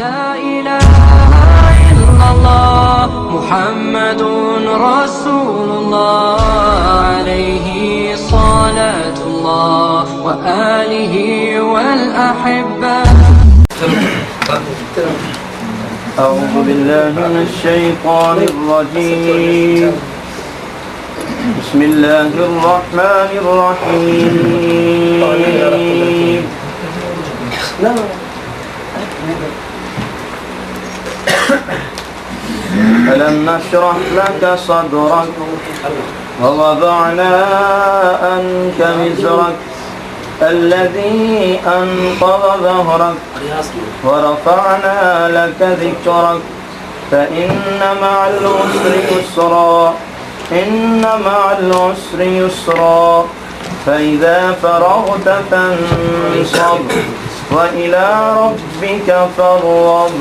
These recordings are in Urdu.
لا إله إلا الله محمد رسول الله عليه صلاة الله وآله والأحبة. أعوذ بالله من الشيطان الرجيم. بسم الله الرحمن الرحيم. ألم نشرح لك صدرك ووضعنا عنك وزرك الذي أنقض ظهرك ورفعنا لك ذكرك فإن مع العسر يسرا إن مع العسر يسرا فإذا فرغت فانصب وإلى ربك فارغب.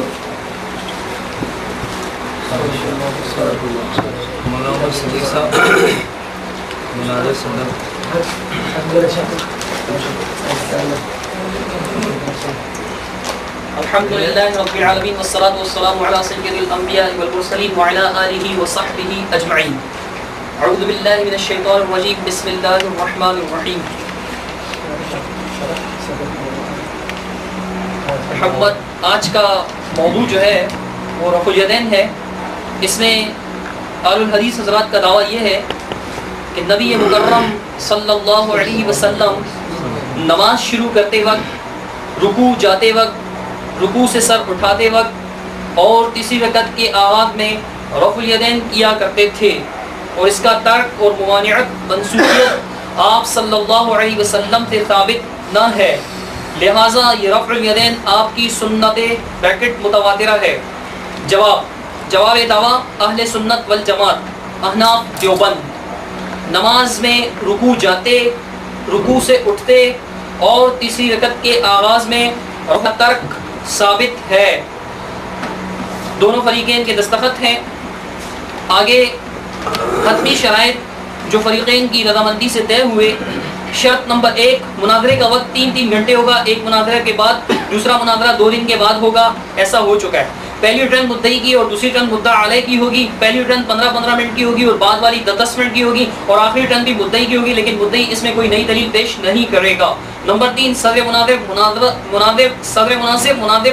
الحمد لله رب العالمين والصلاة والسلام على سيد الأنبياء والمرسلين وعلى آله وصحبه أجمعين. أعوذ بالله من الشيطان الرجيم. بسم الله الرحمن الرحيم. محمد آج کا موضوع جو ہے وہ رفع الیدین ہے. اس میں اہل الحدیث حضرات کا دعویٰ یہ ہے کہ نبی مکرم صلی اللہ علیہ وسلم نماز شروع کرتے وقت، رکوع جاتے وقت، رکوع سے سر اٹھاتے وقت اور تیسری رکعت کے آغاز میں رفع الیدین کیا کرتے تھے، اور اس کا ترک اور ممانعت منسوخیت آپ صلی اللہ علیہ وسلم سے ثابت نہ ہے، لہٰذا یہ رفع الیدین آپ کی سنت بیکٹ متواترہ ہے. جواب دعویٰ اہل سنت والجماعت احناف دیوبند نماز میں رکوع جاتے، رکوع سے اٹھتے اور تیسری رکعت کے آغاز میں رکعت ترک ثابت ہے. دونوں فریقین کے دستخط ہیں. آگے حتمی شرائط جو فریقین کی رضامندی سے طے ہوئے. شرط نمبر 1، مناظرے کا وقت 3 گھنٹے ہوگا. ایک مناظرے کے بعد دوسرا مناظرہ 2 دن کے بعد ہوگا. ایسا ہو چکا ہے. پہلی ٹرن مدعی کی اور دوسری ٹرن مدعا علیہ کی ہوگی. پہلی ٹرن 15 منٹ کی ہوگی اور بعد والی 10 منٹ کی ہوگی، اور آخری ٹرن بھی مدعی کی ہوگی، لیکن مدعی اس میں کوئی نئی دلیل پیش نہیں کرے گا. نمبر 3، صدر مناظر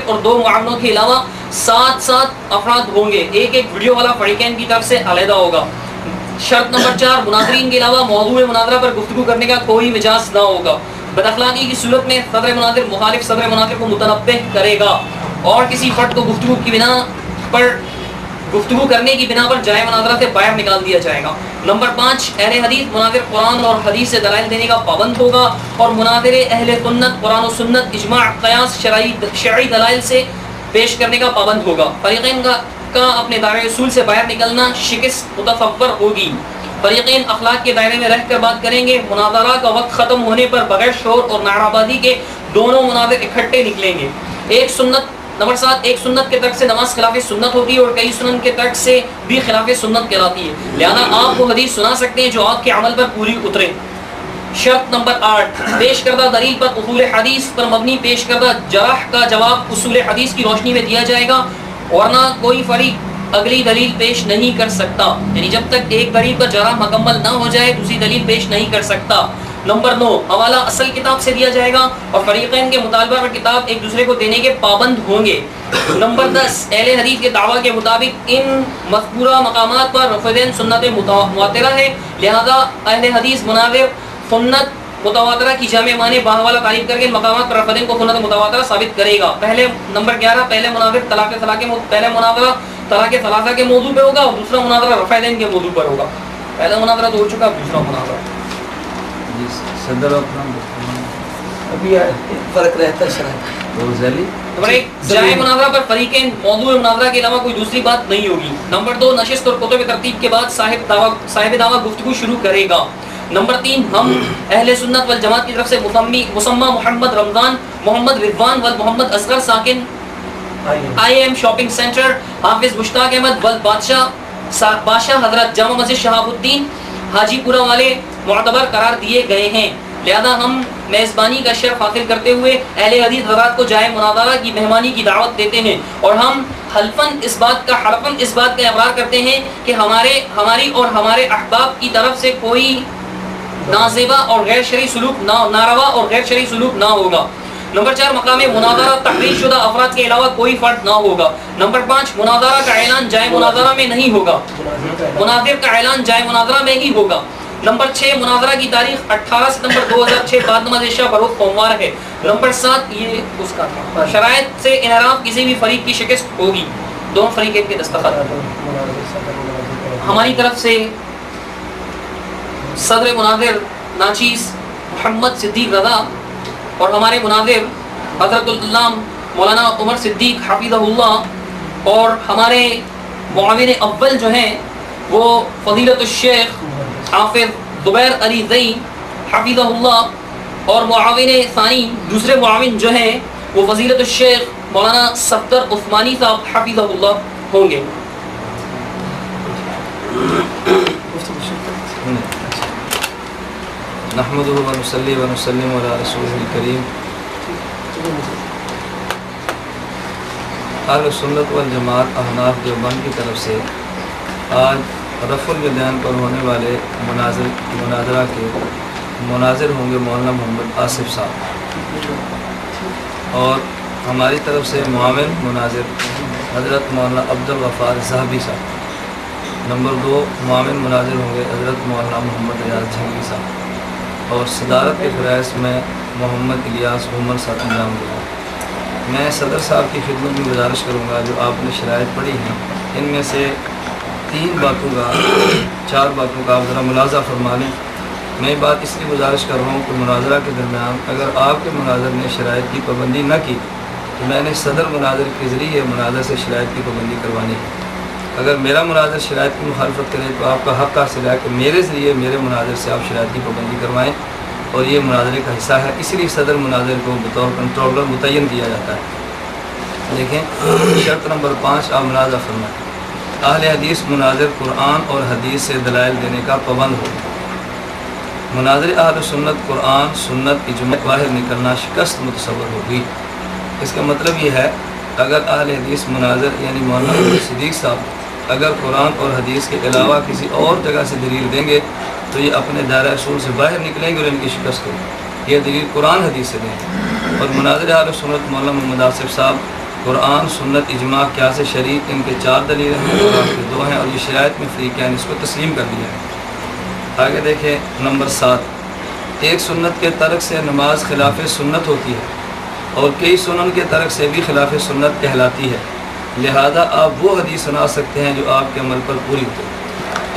اور 2 معاونوں کے علاوہ 7 افراد ہوں گے. ایک ویڈیو والا فریقین کی طرف سے علیحدہ ہوگا. شرط نمبر 4، مناظرین کے علاوہ موضوع مناظرہ پر گفتگو کرنے کا کوئی مجاز نہ ہوگا. بد اخلاقی کی صورت میں صدر مناظر مخالف صدر مناظر کو متنبہ کرے گا اور کسی فرد کو گفتگو کرنے کی بنا پر جائے مناظرہ سے باہر نکال دیا جائے گا. نمبر 5، اہل حدیث مناظر قرآن اور حدیث سے دلائل دینے کا پابند ہوگا اور مناظر اہل سنت قرآن و سنت اجماع قیاس شرعی دلائل سے پیش کرنے کا پابند ہوگا. فریقین کا اپنے دائرے اصول سے باہر نکلنا شکست متصور ہوگی. فریقین اخلاق کے دائرے میں رہ کر بات کریں گے. مناظرہ کا وقت ختم ہونے پر بغیر شور اور نعرہ بازی کے دونوں مناظر اکٹھے نکلیں گے. نمبر 7، ایک سنت کے ترک سے نماز خلاف سنت ہوتی ہے اور کئی سنن کے ترک سے بھی خلاف سنت کہلاتی ہے، لہذا آپ کو حدیث سنا سکتے ہیں جو آپ کے عمل پر پوری اترے. شرط نمبر 8، پیش کردہ دلیل پر اصول حدیث پر مبنی پیش کردہ جرح کا جواب اصول حدیث کی روشنی میں دیا جائے گا، ورنہ کوئی فریق اگلی دلیل پیش نہیں کر سکتا. یعنی جب تک ایک دلیل پر جرح مکمل نہ ہو جائے دوسری دلیل پیش نہیں کر سکتا. نمبر 9، حوالہ اصل کتاب سے دیا جائے گا اور فریقین کے مطالبہ پر کتاب ایک دوسرے کو دینے کے پابند ہوں گے. نمبر 10، اہل حدیث کے دعویٰ کے مطابق ان مذکورہ مقامات پر رفع الیدین سنت متواترہ ہے، لہذا اہل حدیث مناظر سنت متواترہ کی جامع معنی باہوالا تعریف کر کے ان مقامات پر رفع الیدین کو سنت متواترہ ثابت کرے گا. نمبر 11، پہلے مناظر پہلے مناظرہ طلاق ثلاثہ کے موضوع پہ ہوگا اور دوسرا مناظرہ رفع الیدین کے موضوع پر ہوگا. پہلا مناظرہ تو ہو چکا، دوسرا مناظرہ ابھی فرق رہتا ہے شرح. نمبر 1، جائے مناظرہ پر فریقین موضوع مناظرہ کے علاوہ کوئی دوسری بات نہیں ہوگی. نمبر 2، نشست اور کتب ترتیب کے بعد صاحب دعویٰ گفتگو شروع کرے گا. نمبر 3، ہم اہل سنت والجماعت کی طرف سے مسمى محمد رمضان، محمد رضوان و محمد اصغر ساکن IIM شاپنگ سینٹر، حافظ مشتاق احمد ول بادشاہ حضرت جامع مسجد شہاب الدین حاجی پورہ والے معتبر قرار دیے گئے ہیں، لہذا ہم میزبانی کا شرف حاصل کرتے ہوئے اہل حدیث حضرات کو جائے مناظرہ کی مہمانی کی دعوت دیتے ہیں، اور ہم حلفاً اس بات کا اقرار کرتے ہیں کہ ہماری اور ہمارے احباب کی طرف سے کوئی نازیبا اور غیر شرعی سلوک ناروا اور غیر شرعی سلوک نہ ہوگا۔ نمبر 4 مقام مناظرہ تحریر شدہ افراد کے علاوہ کوئی فرد نہ ہوگا۔ نمبر 5 مناظرہ کا اعلان جائے مناظرہ میں نہیں ہوگا، مناظر کا اعلان جائے مناظرہ میں ہی ہوگا۔ نمبر 6 مناظرہ کی تاریخ 18 ستمبر 2006 بعد نماز عشاء بروز سوموار ہے۔ نمبر 7 یہ اس کا تھا، شرائط سے انحراف کسی بھی فریق کی شکست ہوگی، دونوں فریقین کے دستخط۔ ہماری طرف سے صدر مناظر ناچیز محمد صدیق رضا اور ہمارے مناظر حضرت العلام مولانا عمر صدیق حفظہ اللہ، اور ہمارے معاون اول جو ہیں وہ فضیلت الشیخ حافظ زبیر علی زئی حفظہ اللہ، اور معاون ثانی دوسرے معاون جو ہیں وہ فضیلت الشیخ مولانا صفدر عثمانی صاحب حفظہ اللہ ہوں گے۔ نحمدہ و نصلی و نسلم علی رسولہ الکریم۔ اہل سنت والجماعت احناف دیوبند کی طرف سے آج رفع الیدین پر ہونے والے مناظرہ کے مناظر ہوں گے مولانا محمد آصف صاحب، اور ہماری طرف سے معاون مناظر حضرت مولانا عبدالغفار ذہبی صاحب۔ نمبر 2 معاون مناظر ہوں گے حضرت مولانا محمد ریاض جھنگی صاحب، اور صدارت کے فرائض میں محمد الیاس عمر صاحب انجام دیں گے۔ میں صدر صاحب کی خدمت میں گزارش کروں گا جو آپ نے شرائط پڑھی ہیں ان میں سے 4 باتوں کا آپ ذرا ملاحظہ فرما لیں۔ میں بات اس لیے گزارش کر رہا ہوں کہ مناظرہ کے درمیان اگر آپ کے مناظر نے شرائط کی پابندی نہ کی تو میں نے صدر مناظر کے ذریعے مناظر سے شرائط کی پابندی کروانی ہے۔ اگر میرا مناظر شرائط کی مخالفت کرے تو آپ کا حق حاصل ہے کہ میرے ذریعے میرے مناظر سے آپ شرائط کی پابندی کروائیں، اور یہ مناظرے کا حصہ ہے، اس لیے صدر مناظر کو بطور کنٹرولر متعین کیا جاتا ہے۔ دیکھیں شرط نمبر 5 آپ ملاحظہ فرمائیں، اہل حدیث مناظر قرآن اور حدیث سے دلائل دینے کا پابند ہو۔ مناظر اہل سنت قرآن سنت اجماع باہر نکلنا شکست متصور ہوگی۔ اس کا مطلب یہ ہے اگر اہل حدیث مناظر یعنی مولانا عمر صدیق صاحب اگر قرآن اور حدیث کے علاوہ کسی اور جگہ سے دلیل دیں گے تو یہ اپنے دائرہ اصول سے باہر نکلیں گے اور ان کی شکست ہوگی۔ یہ دلیل قرآن حدیث سے دیں، اور مناظر اہل سنت مولانا محمد آصف صاحب قرآن سنت اجماع قیاس شرعی ان کے 4 دلیلیں ہیں اور آپ کے 2 ہیں، اور یہ شرائط میں فریقین اس کو تسلیم کر دیا ہے۔ آگے دیکھیں نمبر 7 ایک سنت کے ترک سے نماز خلاف سنت ہوتی ہے اور کئی سنن کے ترک سے بھی خلاف سنت کہلاتی ہے، لہذا آپ وہ حدیث سنا سکتے ہیں جو آپ کے عمل پر پوری ہوتی ہے۔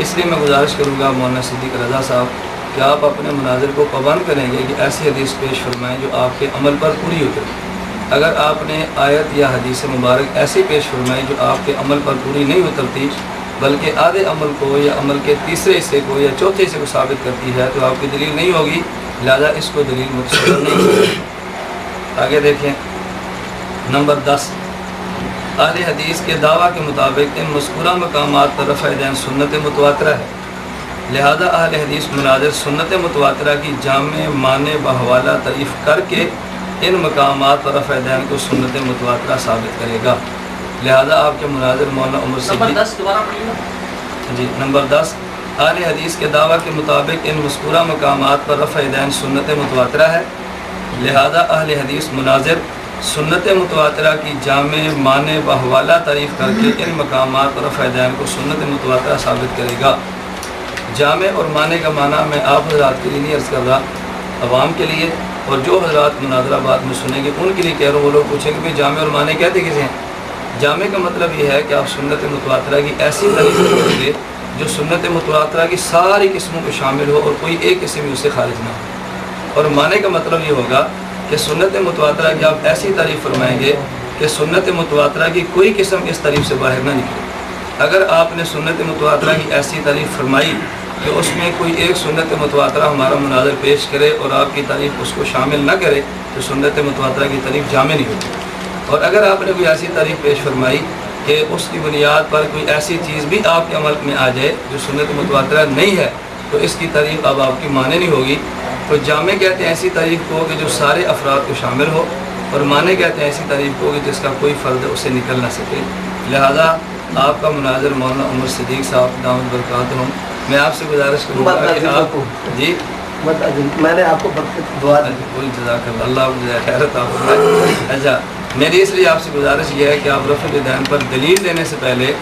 اس لیے میں گزارش کروں گا مولانا صدیق رضا صاحب کہ آپ اپنے مناظر کو پابند کریں گے کہ ایسی حدیث پیش فرمائیں جو آپ کے عمل پر پوری ہوتی ہے۔ اگر آپ نے آیت یا حدیث مبارک ایسی پیش فرمائی جو آپ کے عمل پر پوری نہیں اترتی بلکہ آدھے عمل کو یا عمل کے تیسرے حصے کو یا چوتھے حصے کو ثابت کرتی ہے تو آپ کی دلیل نہیں ہوگی، لہذا اس کو دلیل متصور نہیں ہوگی۔ آگے دیکھیں نمبر 10 اہل حدیث کے دعویٰ کے مطابق ان مذکورہ مقامات پر رفع دین سنت متواترہ ہے، لہذا اہل حدیث مناظر سنت متواترہ کی جامع معنی بحوالہ تعریف کر کے ان مقامات پر رفع دین کو سنت متواترہ ثابت کرے گا، لہذا آپ کے مناظر مولانا عمر صدیق نمبر 10 اہل حدیث کے دعویٰ کے مطابق ان مذکورہ مقامات پر رفع دین سنت متواترہ ہے، لہذا اہل حدیث مناظر سنت متواترہ کی جامع معنی بحوالہ تعریف کر کے ان مقامات پر رفع دین کو سنت متواترہ ثابت کرے گا۔ جامع اور معنی کا معنی میں آپ حضرات کے لیے نہیں عرض کر رہا، عوام کے لیے، اور جو حضرات مناظرہ بعد میں سنیں گے ان کے لیے کہہ رہا ہوں، وہ لوگ پوچھیں کہ جامع اور معنی کہتے کسے ہیں؟ جامع کا مطلب یہ ہے کہ آپ سنت متواترہ کی ایسی تعریف کریں گے جو سنت متواترہ کی ساری قسموں کو شامل ہو اور کوئی ایک قسم بھی اس سے خارج نہ ہو، اور معنی کا مطلب یہ ہوگا کہ سنت متواترہ کی آپ ایسی تعریف فرمائیں گے کہ سنت متواترہ کی کوئی قسم اس تعریف سے باہر نہ نکلے۔ اگر آپ نے سنت متواترہ کی ایسی تعریف فرمائی کہ اس میں کوئی ایک سنت متواترہ ہمارا مناظر پیش کرے اور آپ کی تعریف اس کو شامل نہ کرے تو سنت متواترہ کی تعریف جامع نہیں ہوتی، اور اگر آپ نے کوئی ایسی تعریف پیش فرمائی کہ اس کی بنیاد پر کوئی ایسی چیز بھی آپ کے عمل میں آ جائے جو سنت متواترہ نہیں ہے تو اس کی تعریف اب آپ کی معنی نہیں ہوگی، تو جامع کہتے ہیں ایسی تعریف کو کہ جو سارے افراد کو شامل ہو، اور معنی کہتے ہیں ایسی تعریف کو کہ جس کا کوئی فرد اسے نکل نہ سکے۔ لہذا آپ کا مناظر مولانا عمر صدیق صاحب دامت برکاتہ، میں آپ سے گزارش کروں گا کہ آپ جی میں نے آپ کو دعا دی، کوئی جزاک اللہ، اللہ آپ کو خیر عطا فرمائے۔ اچھا، میری اس لیے آپ سے گزارش یہ ہے کہ آپ رفع الیدین پر دلیل دینے سے پہلے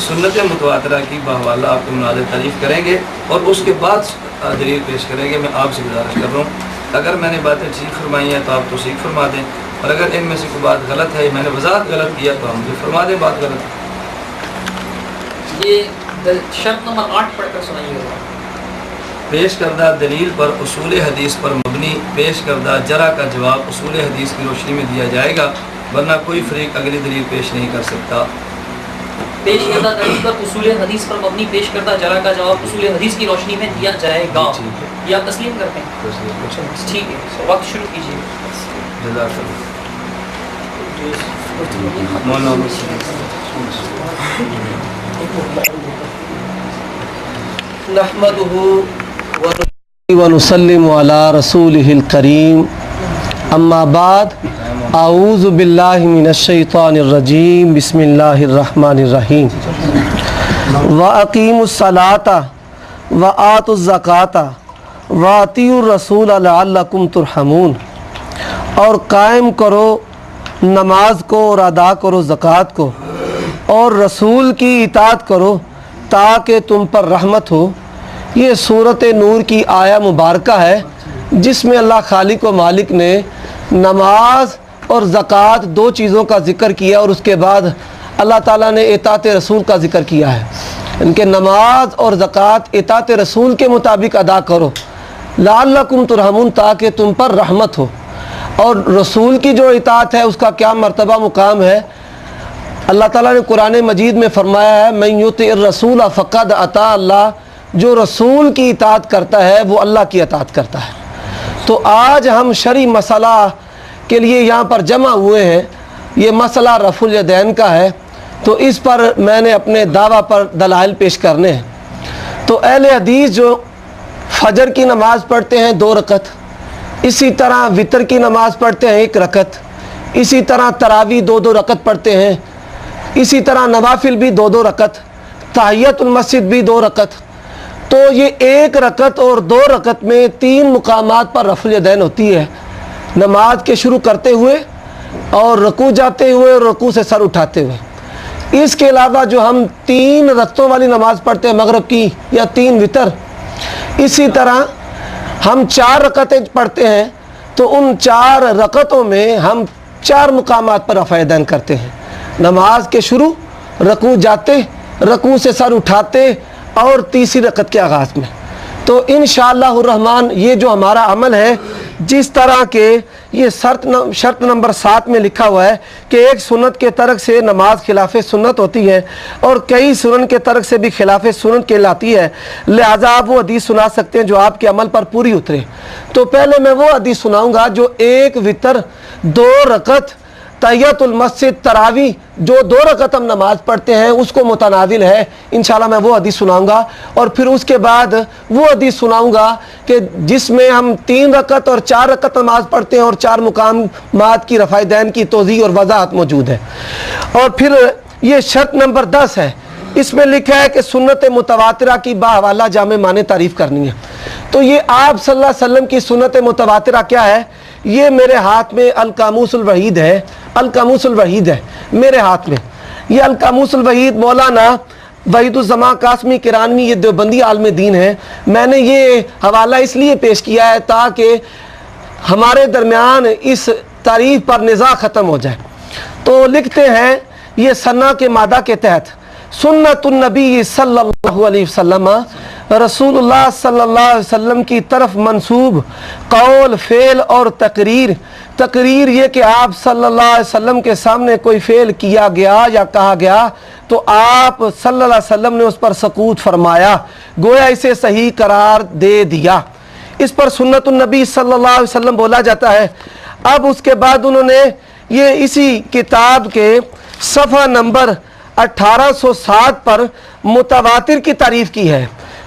سنت متواترہ کی بحوالہ آپ کے مناظر تعریف کریں گے اور اس کے بعد دلیل پیش کریں گے۔ میں آپ سے گزارش کر رہا ہوں اگر میں نے باتیں ٹھیک فرمائی ہیں تو آپ توثیق فرما دیں، اور اگر ان میں سے کوئی بات غلط ہے، میں نے وضاحت غلط کیا تو ہم مجھے فرما دیں بات غلط ہے۔ یہ شرط نمبر 8 پڑھ کر سنائیے گا۔ پیش کردہ دلیل پر اصول حدیث پر مبنی پیش کردہ جرح کا جواب اصول حدیث کی روشنی میں دیا جائے گا، ورنہ کوئی فریق اگلی دلیل پیش نہیں کر سکتا۔ پیش کردہ دلیل پر اصول حدیث پر مبنی پیش کردہ جرح کا جواب اصول حدیث کی روشنی میں دیا جائے گا۔ یہ آپ تسلیم کرتے ہیں؟ ٹھیک ہے، وقت شروع کیجیے۔ جزاک اللہ۔ مولانا نحمده ونسلم علی رسولہ الکریم، اما بعد، اعوذ باللہ من الشیطان الرجیم، بسم اللہ الرحمن الرحیم۔ وَأَقِيمُوا الصَّلَاةَ وَآتُوا الزَّكَاةَ وَأَطِيعُوا الرَّسُولَ لَعَلَّكُمْ تُرْحَمُونَ، اور قائم کرو نماز کو اور ادا کرو زکوٰۃ کو، اور رسول کی اطاعت کرو تاکہ تم پر رحمت ہو۔ یہ سورۃ نور کی آیہ مبارکہ ہے جس میں اللہ خالق و مالک نے نماز اور زکوٰۃ دو چیزوں کا ذکر کیا، اور اس کے بعد اللہ تعالیٰ نے اطاعت رسول کا ذکر کیا ہے۔ ان کے نماز اور زکوٰۃ اطاعت رسول کے مطابق ادا کرو، لعلکم ترحمون، تاکہ تم پر رحمت ہو۔ اور رسول کی جو اطاعت ہے اس کا کیا مرتبہ مقام ہے؟ اللہ تعالیٰ نے قرآن مجید میں فرمایا ہے من یطع الرسول فقد اطاع اللہ، جو رسول کی اطاعت کرتا ہے وہ اللہ کی اطاعت کرتا ہے۔ تو آج ہم شرعی مسئلہ کے لیے یہاں پر جمع ہوئے ہیں، یہ مسئلہ رفع الیدین کا ہے، تو اس پر میں نے اپنے دعویٰ پر دلائل پیش کرنے ہیں۔ تو اہل حدیث جو فجر کی نماز پڑھتے ہیں 2 رکعت، اسی طرح وتر کی نماز پڑھتے ہیں 1 رکعت، اسی طرح تراویح 2 رکعت پڑھتے ہیں، اسی طرح نوافل بھی 2 رکعت، تحیۃ المسجد بھی 2 رکعت، تو یہ 1 رکعت اور 2 رکعت میں 3 مقامات پر رفع الیدین ہوتی ہے، نماز کے شروع کرتے ہوئے اور رکوع جاتے ہوئے اور رکوع سے سر اٹھاتے ہوئے۔ اس کے علاوہ جو ہم 3 رکعتوں والی نماز پڑھتے ہیں مغرب کی یا 3 وتر، اسی طرح ہم 4 رکعتیں پڑھتے ہیں تو ان 4 رکعتوں میں ہم 4 مقامات پر رفع الیدین کرتے ہیں، نماز کے شروع، رکوع جاتے، رکوع سے سر اٹھاتے اور تیسری رکعت کے آغاز میں۔ تو انشاءاللہ الرحمن یہ جو ہمارا عمل ہے، جس طرح کے یہ شرط نمبر 7 میں لکھا ہوا ہے کہ ایک سنت کے ترک سے نماز خلاف سنت ہوتی ہے اور کئی سنن کے ترک سے بھی خلاف سنت کہلاتی ہے، لہٰذا آپ وہ حدیث سنا سکتے ہیں جو آپ کے عمل پر پوری اترے۔ تو پہلے میں وہ حدیث سناؤں گا جو 1 وتر 2 رکعت تحیۃ المسجد تراویح جو 2 رکعت ہم نماز پڑھتے ہیں اس کو متناول ہے، انشاءاللہ میں وہ حدیث سناؤں گا، اور پھر اس کے بعد وہ حدیث سناؤں گا کہ جس میں ہم 3 رکعت اور 4 رکعت نماز پڑھتے ہیں اور 4 مقامات کی رفع الیدین کی توضیح اور وضاحت موجود ہے۔ اور پھر یہ شرط نمبر 10 ہے، اس میں لکھا ہے کہ سنت متواترہ کی باحوالہ جامع معنی تعریف کرنی ہے۔ تو یہ آپ صلی اللہ علیہ وسلم کی سنت متواترہ کیا ہے؟ یہ میرے ہاتھ میں القاموس الوحید ہے، القاموس الوحید ہے میرے ہاتھ میں۔ یہ القاموس الوحید مولانا وحید الزمان قاسمی کرانوی، یہ دیوبندی عالم دین ہے۔ میں نے یہ حوالہ اس لیے پیش کیا ہے تاکہ ہمارے درمیان اس تعریف پر نزاع ختم ہو جائے۔ تو لکھتے ہیں یہ ثنا کے مادہ کے تحت سنت النبی صلی اللہ علیہ وسلم، رسول اللہ صلی اللہ علیہ وسلم کی طرف منسوب قول، فعل اور تقریر یہ کہ آپ صلی اللہ علیہ وسلم کے سامنے کوئی فعل کیا گیا یا کہا گیا تو آپ صلی اللہ علیہ وسلم نے اس پر سکوت فرمایا، گویا اسے صحیح قرار دے دیا، اس پر سنت النبی صلی اللہ علیہ وسلم بولا جاتا ہے۔ اب اس کے بعد انہوں نے یہ اسی کتاب کے صفحہ نمبر 1807 پر متواتر کی تعریف کی ہے۔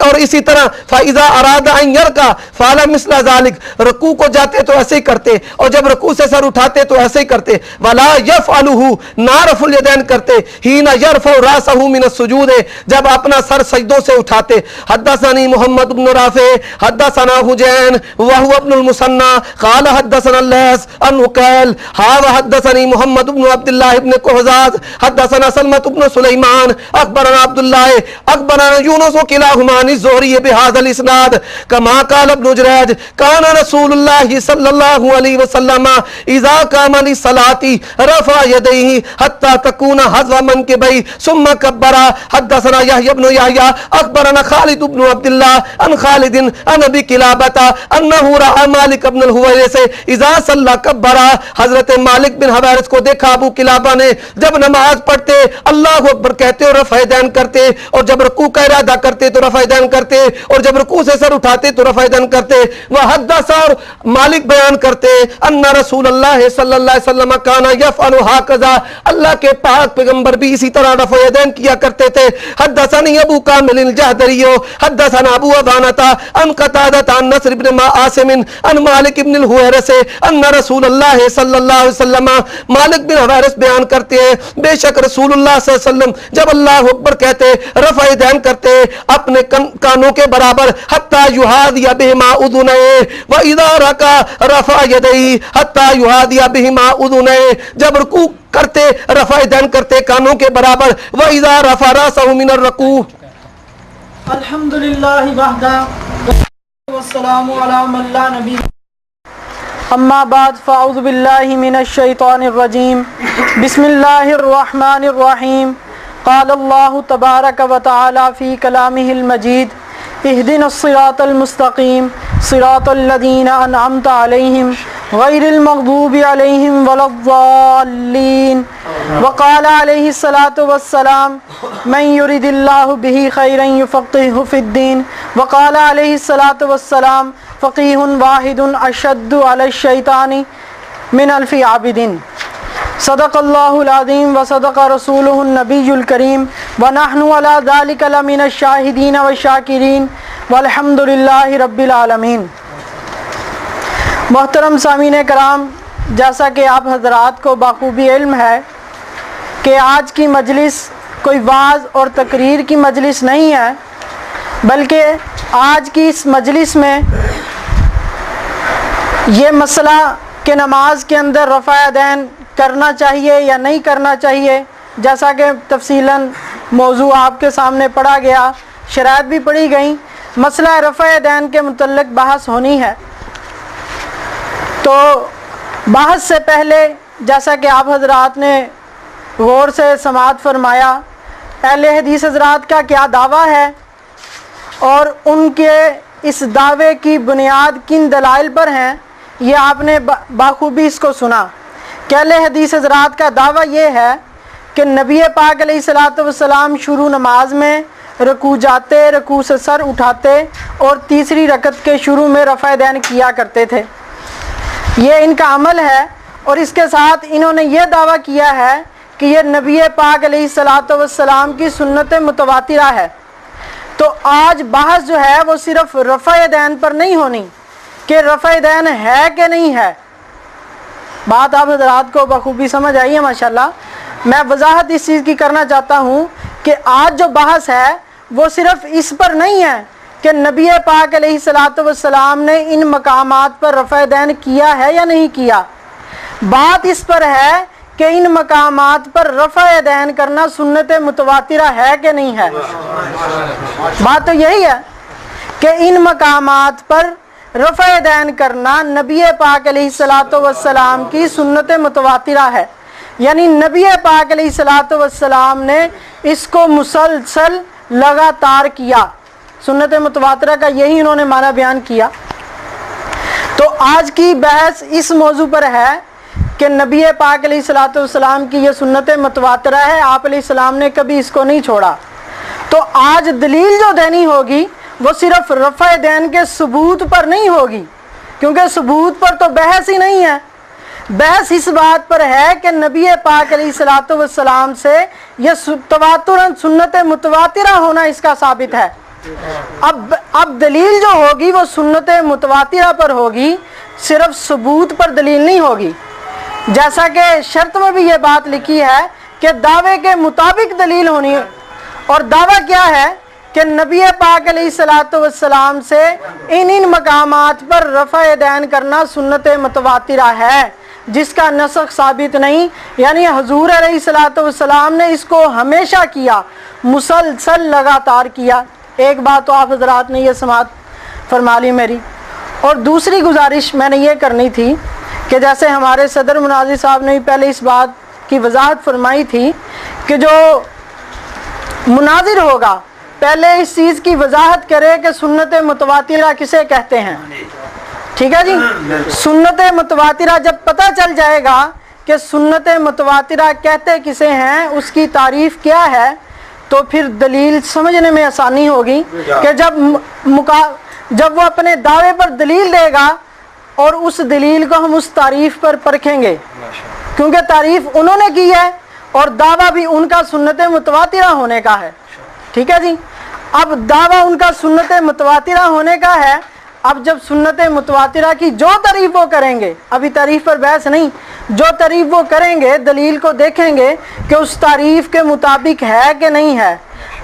اور اسی طرح فَإِذَا أَرَادَ أَن يَرْكَعَ فَعَلَ مِثْلَ ذَلِكَ، رکوع کو جاتے تو ایسے ہی کرتے، اور جب رکوع سے سر اٹھاتے تو ایسے ہی کرتے. وَلَا يَفْعَلُهُ، نہ رفع الیدین کرتے، حِينَ يَرْفَعُ رَأْسَهُ مِنَ السُّجُودِ، جب اپنا سر سجدوں سے اٹھاتے. حدثني محمد بن رافع حدثنا حجین وهو ابن المثنى قال حدثنا الليث عن عقيل حدثني محمد بن عبد الله بن قهزاز حدثنا سلمة بن سليمان اخبرنا عبد الله اخبرنا يونس كلاهما عن الزهري بهذا الاسناد كما قال ابن جريج كان رسول الله صلى الله عليه وسلم اذا قام للصلاه رفع يديه حتى تكون حذو منكبيه ثم كبر. حدثنا يحيى بن يحيى اخبرنا خالد بن عبد الله عن خالد عن ابي قلابة انه راى مالك بن الحويرث اذا صلى كبر. حضرت مالک بن حویرث کو دیکھا ابو قلابہ نے جب نماز پڑھتے اللہ اکبر کہتے اور رفع یدین کرتے، اور جب رکوع کا ارادہ کرتے تو رفع یدین کرتے، اور جب رکوع سے سر اٹھاتے تو رفع یدین کرتے. وحدث، اور مالک بیان کرتے ان رسول اللہ صلی اللہ علیہ وسلم کان یفعل ہکذا، اللہ کے پاک پیغمبر بھی اسی طرح رفع یدین کیا کرتے تھے. حدثني ابو کامل الجحدری حدثنا ابو عوانة عن قتادة عن نصر بن عاصم عن مالک بن الحویرث ان رسول اللہ صلی اللہ علیہ وسلم، مالک بن حویرث بیان کرتے ہیں بے شک رسول اللہ صلی اللہ علیہ وسلم جب اللہ اکبر کہتے رفع یدین کرتے اپنے کانوں کے برابر، حتی یحاذی بہما اذنیہ، واذا رکع رفع یدیہ حتی یحاذی بہما اذنیہ، جب رکوع کرتے رفع یدین کرتے کانوں کے برابر. واذا رفع راسہ من الرکوع. الحمدللہ وحدہ والسلام علی من لا نبی. اما بعد فاعوذ باللہ من الشیطان الرجیم. بسم اللہ الرحمن الرحیم. قال اللہ تبارک و تعالی فی کلامہ المجید اہدنا الصراط المستقیم صراط الذین انعمت علیہم غیر المغضوب علیہم ولا الضالین. وقال علیہ الصلاۃ والسلام من یرد اللہ بہ خیرا یفقہہ فی الدین. وقال علیہ الصلاۃ والسلام فقیہ واحد اشد علی الشیطان من الف عابد. صدق اللہ العظیم و صدق رسولہ النبی الکریم ونحن علی ذلک لمن الشاہدین والشاکرین والحمد للہ رب العالمین. محترم سامعین کرام، جیسا کہ آپ حضرات کو بخوبی علم ہے کہ آج کی مجلس کوئی وعظ اور تقریر کی مجلس نہیں ہے، بلکہ آج کی اس مجلس میں یہ مسئلہ کہ نماز کے اندر رفع یدین کرنا چاہیے یا نہیں کرنا چاہیے، جیسا کہ تفصیلاً موضوع آپ کے سامنے پڑھا گیا، شرائط بھی پڑھی گئیں، مسئلہ رفع یدین کے متعلق بحث ہونی ہے. تو بحث سے پہلے جیسا کہ آپ حضرات نے غور سے سماعت فرمایا، اہل حدیث حضرات کا کیا دعویٰ ہے اور ان کے اس دعوے کی بنیاد کن دلائل پر ہیں، یہ آپ نے بخوبی اس کو سنا کہ اہل حدیث حضرات کا دعویٰ یہ ہے کہ نبی پاک علیہ الصلاۃ والسلام شروع نماز میں رکوع جاتے، رکوع سے سر اٹھاتے اور تیسری رکعت کے شروع میں رفع یدین کیا کرتے تھے. یہ ان کا عمل ہے، اور اس کے ساتھ انہوں نے یہ دعویٰ کیا ہے کہ یہ نبی پاک علیہ الصلاۃ والسلام کی سنت متواترہ ہے. تو آج بحث جو ہے وہ صرف رفع یدین پر نہیں ہونی کہ رفع یدین ہے کہ نہیں ہے. بات آپ حضرات کو بخوبی سمجھ آئی ہے ماشاءاللہ. میں وضاحت اس چیز کی کرنا چاہتا ہوں کہ آج جو بحث ہے وہ صرف اس پر نہیں ہے کہ نبی پاک علیہ الصلاۃ والسلام نے ان مقامات پر رفع یدین کیا ہے یا نہیں کیا. بات اس پر ہے کہ ان مقامات پر رفع یدین کرنا سنت متواترہ ہے کہ نہیں ہے. بات تو یہی ہے کہ ان مقامات پر رفع یدین کرنا نبی پاک علیہ الصلاۃ والسلام کی سنت متواترہ ہے، یعنی نبی پاک علیہ الصلاۃ والسلام نے اس کو مسلسل لگاتار کیا. سنت متواترہ کا یہی انہوں نے معنی بیان کیا. تو آج کی بحث اس موضوع پر ہے کہ نبی پاک علیہ الصلاۃ والسلام کی یہ سنت متواترہ ہے، آپ علیہ السلام نے کبھی اس کو نہیں چھوڑا. تو آج دلیل جو دینی ہوگی وہ صرف رفع یدین کے ثبوت پر نہیں ہوگی، کیونکہ ثبوت پر تو بحث ہی نہیں ہے. بحث اس بات پر ہے کہ نبی پاک علیہ الصلاۃ والسلام سے یہ تواتراً سنت متواترہ ہونا اس کا ثابت ہے. اب دلیل جو ہوگی وہ سنت متواترہ پر ہوگی، صرف ثبوت پر دلیل نہیں ہوگی. جیسا کہ شرط میں بھی یہ بات لکھی ہے کہ دعوے کے مطابق دلیل ہونی ہے. اور دعویٰ کیا ہے کہ نبی پاک علیہ الصلوۃ والسلام سے ان مقامات پر رفع دین کرنا سنت متواترہ ہے جس کا نسخ ثابت نہیں. یعنی حضور علیہ الصلوۃ والسلام نے اس کو ہمیشہ کیا، مسلسل لگاتار کیا. ایک بات تو آپ حضرات نے یہ سماعت فرما لی میری. اور دوسری گزارش میں نے یہ کرنی تھی کہ جیسے ہمارے صدر مناظر صاحب نے بھی پہلے اس بات کی وضاحت فرمائی تھی کہ جو مناظر ہوگا پہلے اس چیز کی وضاحت کرے کہ سنت متواترہ کسے کہتے ہیں. ٹھیک ہے جی. سنت متواترہ جب پتہ چل جائے گا کہ سنت متواترہ کہتے کسے ہیں، اس کی تعریف کیا ہے، تو پھر دلیل سمجھنے میں آسانی ہوگی کہ جب وہ اپنے دعوے پر دلیل دے گا اور اس دلیل کو ہم اس تعریف پر پرکھیں گے، کیونکہ تعریف انہوں نے کی ہے اور دعویٰ بھی ان کا سنت متواترہ ہونے کا ہے. ٹھیک ہے جی. اب دعویٰ ان کا سنت متواترہ ہونے کا ہے. اب جب سنت متواترہ کی جو تعریف وہ کریں گے، ابھی تعریف پر بحث نہیں، جو تعریف وہ کریں گے دلیل کو دیکھیں گے کہ اس تعریف کے مطابق ہے کہ نہیں ہے.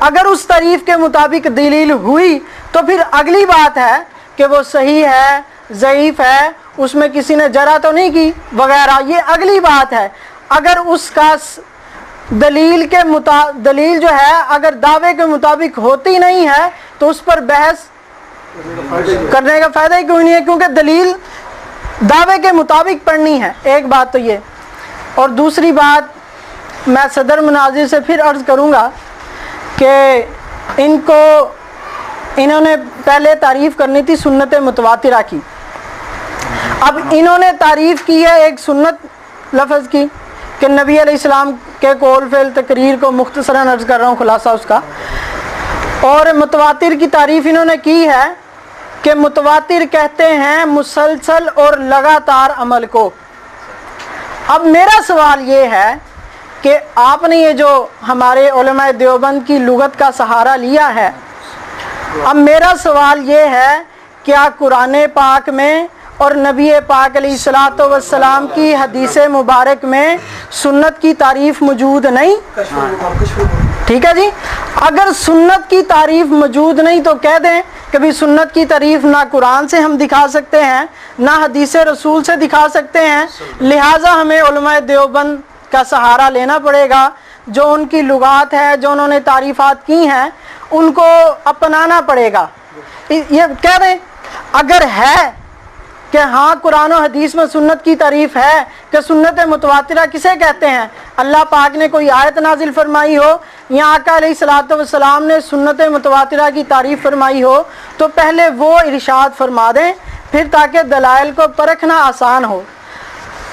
اگر اس تعریف کے مطابق دلیل ہوئی تو پھر اگلی بات ہے کہ وہ صحیح ہے، ضعیف ہے، اس میں کسی نے جرح تو نہیں کی وغیرہ، یہ اگلی بات ہے. اگر اس کا دلیل جو ہے اگر دعوے کے مطابق ہوتی نہیں ہے تو اس پر بحث کرنے کا فائدہ ہی کوئی نہیں ہے، کیونکہ دلیل دعوے کے مطابق پڑھنی ہے. ایک بات تو یہ. اور دوسری بات میں صدر مناظر سے پھر عرض کروں گا کہ انہوں نے پہلے تعریف کرنی تھی سنت متواترہ کی. اب انہوں نے تعریف کی ہے ایک سنت لفظ کی کہ نبی علیہ السلام کے قول فعل تقریر کو مختصراً عرض کر رہا ہوں خلاصہ اس کا. اور متواتر کی تعریف انہوں نے کی ہے کہ متواتر کہتے ہیں مسلسل اور لگاتار عمل کو. اب میرا سوال یہ ہے کہ آپ نے یہ جو ہمارے علماء دیوبند کی لغت کا سہارا لیا ہے، اب میرا سوال یہ ہے کیا قرآن پاک میں اور نبی پاک علیہ الصلوۃ والسلام کی حدیث مبارک میں سنت کی تعریف موجود نہیں؟ ٹھیک ہے جی. اگر سنت کی تعریف موجود نہیں تو کہہ دیں کہ بھی سنت کی تعریف نہ قرآن سے ہم دکھا سکتے ہیں نہ حدیث رسول سے دکھا سکتے ہیں، لہٰذا ہمیں علماء دیوبند کا سہارا لینا پڑے گا. جو ان کی لغات ہے، جو انہوں نے تعریفات کی ہیں، ان کو اپنانا پڑے گا. یہ کہہ دیں اگر ہے کہ ہاں قرآن و حدیث میں سنت کی تعریف ہے کہ سنت متواترہ کسے کہتے ہیں، اللہ پاک نے کوئی آیت نازل فرمائی ہو یا آقا علیہ الصلوۃ والسلام نے سنت متواترہ کی تعریف فرمائی ہو، تو پہلے وہ ارشاد فرما دیں، پھر تاکہ دلائل کو پرکھنا آسان ہو.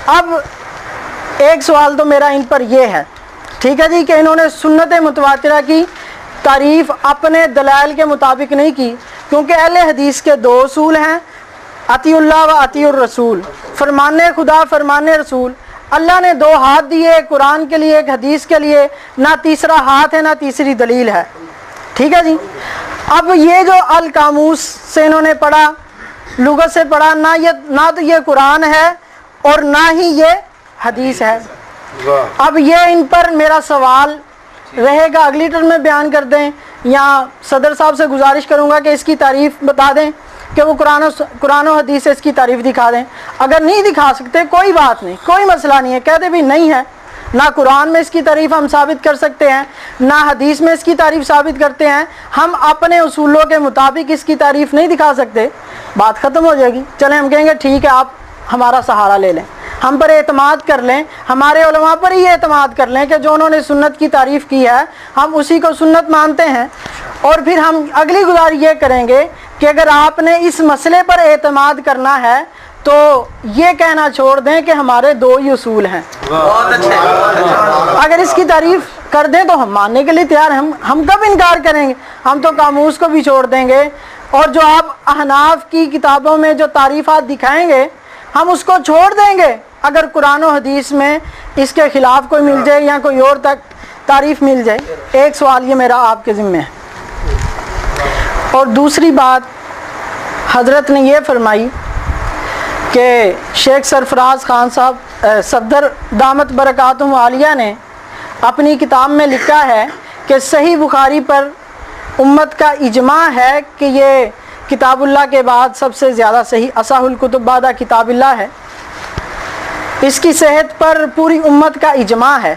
اب ایک سوال تو میرا ان پر یہ ہے، ٹھیک ہے جی، کہ انہوں نے سنت متواترہ کی تعریف اپنے دلائل کے مطابق نہیں کی، کیونکہ اہل حدیث کے دو اصول ہیں، اطیع اللہ و اطیع الرسول، فرمان خدا فرمان رسول. اللہ نے دو ہاتھ دیے، قرآن کے لیے ایک حدیث کے لیے، نہ تیسرا ہاتھ ہے نہ تیسری دلیل ہے. ٹھیک ہے جی. اب یہ جو القاموس سے انہوں نے پڑھا، لغت سے پڑھا، نہ تو یہ قرآن ہے اور نہ ہی یہ حدیث ہے. اب یہ ان پر میرا سوال رہے گا، اگلی ٹرم میں بیان کر دیں یا صدر صاحب سے گزارش کروں گا کہ اس کی تعریف بتا دیں کہ وہ قرآن و حدیث سے اس کی تعریف دکھا دیں. اگر نہیں دکھا سکتے کوئی بات نہیں، کوئی مسئلہ نہیں ہے، کہتے بھی نہیں ہے، نہ قرآن میں اس کی تعریف ہم ثابت کر سکتے ہیں نہ حدیث میں اس کی تعریف ثابت کرتے ہیں، ہم اپنے اصولوں کے مطابق اس کی تعریف نہیں دکھا سکتے، بات ختم ہو جائے گی. چلیں ہم کہیں گے ٹھیک ہے آپ ہمارا سہارا لے لیں، ہم پر اعتماد کر لیں، ہمارے علماء پر ہی اعتماد کر لیں کہ جو انہوں نے سنت کی تعریف کی ہے ہم اسی کو سنت مانتے ہیں. اور پھر ہم اگلی گزارش یہ کریں گے کہ اگر آپ نے اس مسئلے پر اعتماد کرنا ہے تو یہ کہنا چھوڑ دیں کہ ہمارے دو ہی اصول ہیں. اگر اس کی تعریف کر دیں تو ہم ماننے کے لیے تیار ہیں، ہم کب انکار کریں گے، ہم تو قاموس کو بھی چھوڑ دیں گے. اور جو آپ احناف کی کتابوں میں جو تعریفات دکھائیں گے ہم اس کو چھوڑ دیں گے اگر قرآن و حدیث میں اس کے خلاف کوئی مل جائے یا کوئی اور تک تعریف مل جائے. ایک سوال یہ میرا آپ کے ذمہ ہے، اور دوسری بات حضرت نے یہ فرمائی کہ شیخ سرفراز خان صاحب صدر دامت برکاتہم عالیہ نے اپنی کتاب میں لکھا ہے کہ صحیح بخاری پر امت کا اجماع ہے کہ یہ کتاب اللہ کے بعد سب سے زیادہ صحیح اصح الکتب بعد کتاب اللہ ہے. اس کی صحت پر پوری امت کا اجماع ہے.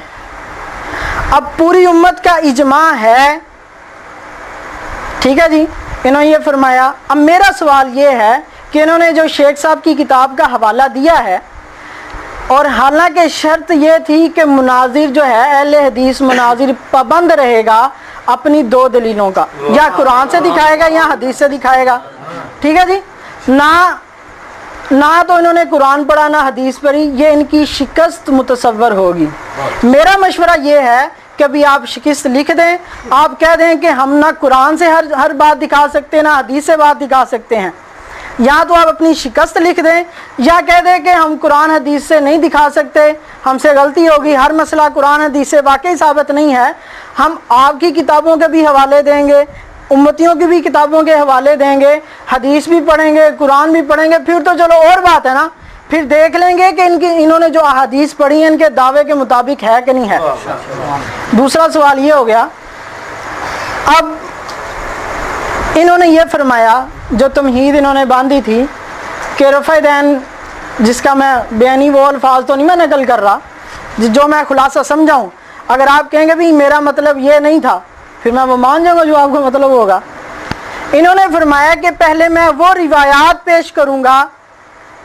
اب پوری امت کا اجماع ہے, ٹھیک ہے جی, انہوں نے یہ فرمایا. اب میرا سوال یہ ہے کہ انہوں نے جو شیخ صاحب کی کتاب کا حوالہ دیا ہے, اور حالانکہ شرط یہ تھی کہ مناظر جو ہے اہل حدیث مناظر پابند رہے گا اپنی 2 دلیلوں کا, یا قرآن سے دکھائے گا یا حدیث سے دکھائے گا, ٹھیک ہے جی. نہ تو انہوں نے قرآن پڑھا نہ حدیث پڑھی, یہ ان کی شکست متصور ہوگی. میرا مشورہ یہ ہے کہ ابھی آپ شکست لکھ دیں, آپ کہہ دیں کہ ہم نہ قرآن سے ہر بات دکھا سکتے نہ حدیث سے بات دکھا سکتے ہیں. یا تو آپ اپنی شکست لکھ دیں یا کہہ دیں کہ ہم قرآن حدیث سے نہیں دکھا سکتے, ہم سے غلطی ہوگی, ہر مسئلہ قرآن حدیث سے واقعی ثابت نہیں ہے, ہم آپ کی کتابوں کے بھی حوالے دیں گے, امتیوں کی بھی کتابوں کے حوالے دیں گے, حدیث بھی پڑھیں گے, قرآن بھی پڑھیں گے, پھر تو چلو اور بات ہے نا, پھر دیکھ لیں گے کہ انہوں نے جو احادیث پڑھی ہیں ان کے دعوے کے مطابق ہے کہ نہیں ہے. دوسرا سوال یہ ہو گیا, اب انہوں نے یہ فرمایا جو تمہید انہوں نے باندھی تھی کہ رفع دین, جس کا میں بیانی وہ الفاظ تو نہیں میں نقل کر رہا, جو میں خلاصہ سمجھاؤں, اگر آپ کہیں گے بھی میرا مطلب یہ نہیں تھا پھر میں وہ مان جاؤں گا جو آپ کا مطلب ہوگا. انہوں نے فرمایا کہ پہلے میں وہ روایات پیش کروں گا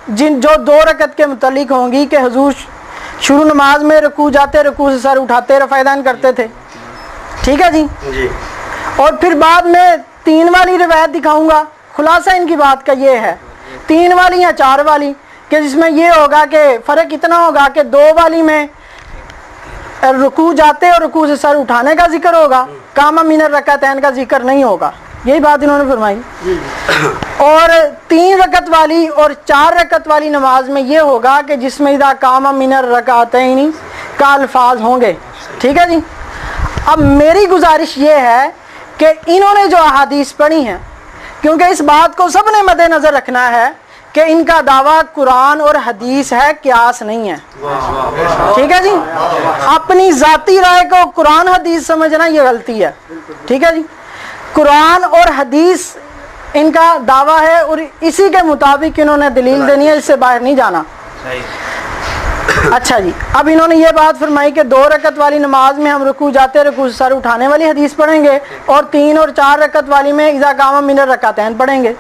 جو 2 رکعت کے متعلق ہوں گی کہ حضور شروع نماز میں رکوع جاتے, رکوع سے سر اٹھاتے, رفع دین کرتے تھے, ٹھیک ہے جی. اور پھر بعد میں 3 والی روایت دکھاؤں گا. خلاصہ ان کی بات کا یہ ہے 3 والی یا 4 والی, کہ جس میں یہ ہوگا کہ فرق اتنا ہوگا کہ 2 والی میں رکوع جاتے اور رکوع سے سر اٹھانے کا ذکر ہوگا, قام من الرکعتین کا ذکر نہیں ہوگا. یہی بات انہوں نے فرمائی. اور 3 رکعت والی اور 4 رکعت والی نماز میں یہ ہوگا کہ جس میں اذا قام من الرکعتین کا الفاظ ہوں گے, ٹھیک ہے جی. اب میری گزارش یہ ہے کہ انہوں نے جو احادیث پڑھی ہیں, کیونکہ اس بات کو سب نے مد نظر رکھنا ہے کہ ان کا دعویٰ قرآن اور حدیث ہے, قیاس نہیں ہے, ٹھیک ہے جی. اپنی ذاتی رائے کو قرآن حدیث سمجھنا یہ غلطی ہے, ٹھیک ہے جی. قرآن اور حدیث ان کا دعویٰ ہے اور اسی کے مطابق انہوں نے دلیل دینی ہے, اس سے باہر نہیں جانا. اچھا جی, اب انہوں نے یہ بات فرمائی کہ 2 رکعت والی نماز میں ہم رکوع جاتے رکوع سے سر اٹھانے والی حدیث پڑھیں گے, اور 3 اور 4 رکعت والی میں اذا قام من الرکعتین پڑھیں گے.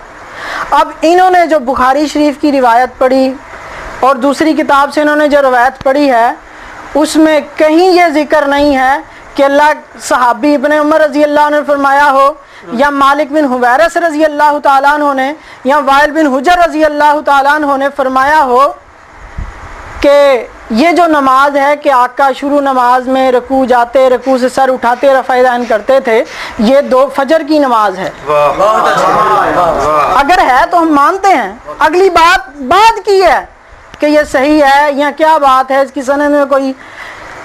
اب انہوں نے جو بخاری شریف کی روایت پڑھی اور دوسری کتاب سے انہوں نے جو روایت پڑھی ہے, اس میں کہیں یہ ذکر نہیں ہے کہ اللہ صحابی ابن عمر رضی اللہ عنہ نے فرمایا ہو, یا مالک بن حویرث رضی اللہ تعالیٰ عنہ نے, یا وائل بن حجر رضی اللہ تعالیٰ عنہ نے فرمایا ہو کہ یہ جو نماز ہے کہ آقا شروع نماز میں رکوع جاتے, رکوع سے سر اٹھاتے, رفع دین کرتے تھے, یہ 2 فجر کی نماز ہے. اگر ہے تو ہم مانتے ہیں. اگلی بات کی ہے کہ یہ صحیح ہے یا کیا بات ہے, اس کی سند میں کوئی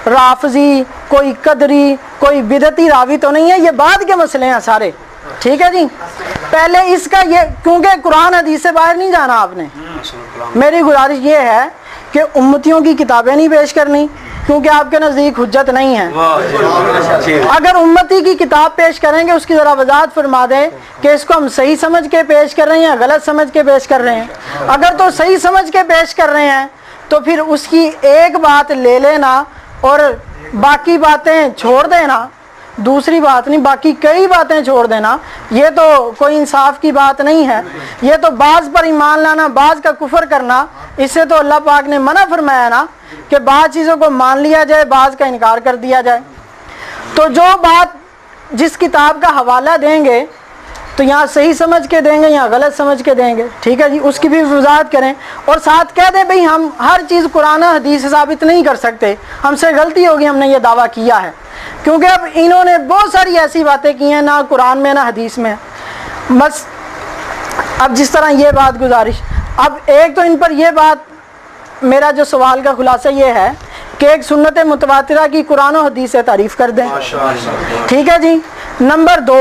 رافضی, کوئی قدری, کوئی بدعتی راوی تو نہیں ہے, یہ بعد کے مسئلے ہیں سارے, ٹھیک ہے جی. پہلے اس کا یہ, کیونکہ قرآن حدیث سے باہر نہیں جانا آپ نے. میری گزارش یہ ہے کہ امتیوں کی کتابیں نہیں پیش کرنی, کیونکہ آپ کے نزدیک حجت نہیں ہے. اگر امتی کی کتاب پیش کریں گے اس کی ذرا وضاحت فرما دیں کہ اس کو ہم صحیح سمجھ کے پیش کر رہے ہیں یا غلط سمجھ کے پیش کر رہے ہیں. اگر تو صحیح سمجھ کے پیش کر رہے ہیں تو پھر اس کی ایک بات لے لینا اور باقی باتیں چھوڑ دینا, دوسری بات نہیں باقی کئی باتیں چھوڑ دینا, یہ تو کوئی انصاف کی بات نہیں ہے. یہ تو بعض پر ایمان لانا, بعض کا کفر کرنا, اس سے تو اللہ پاک نے منع فرمایا نا کہ بعض چیزوں کو مان لیا جائے, بعض کا انکار کر دیا جائے. تو جو بات جس کتاب کا حوالہ دیں گے تو یہاں صحیح سمجھ کے دیں گے یا غلط سمجھ کے دیں گے, ٹھیک ہے جی, اس کی بھی وضاحت کریں. اور ساتھ کہہ دیں بھئی ہم ہر چیز قرآن حدیث سے ثابت نہیں کر سکتے, ہم سے غلطی ہوگی, ہم نے یہ دعویٰ کیا ہے. کیونکہ اب انہوں نے بہت ساری ایسی باتیں کی ہیں نہ قرآن میں نہ حدیث میں. بس اب جس طرح یہ بات گزارش, اب ایک تو ان پر یہ بات, میرا جو سوال کا خلاصہ یہ ہے کہ ایک سنت متواترہ کی قرآن و حدیث سے تعریف کر دیں, ٹھیک ہے جی. نمبر 2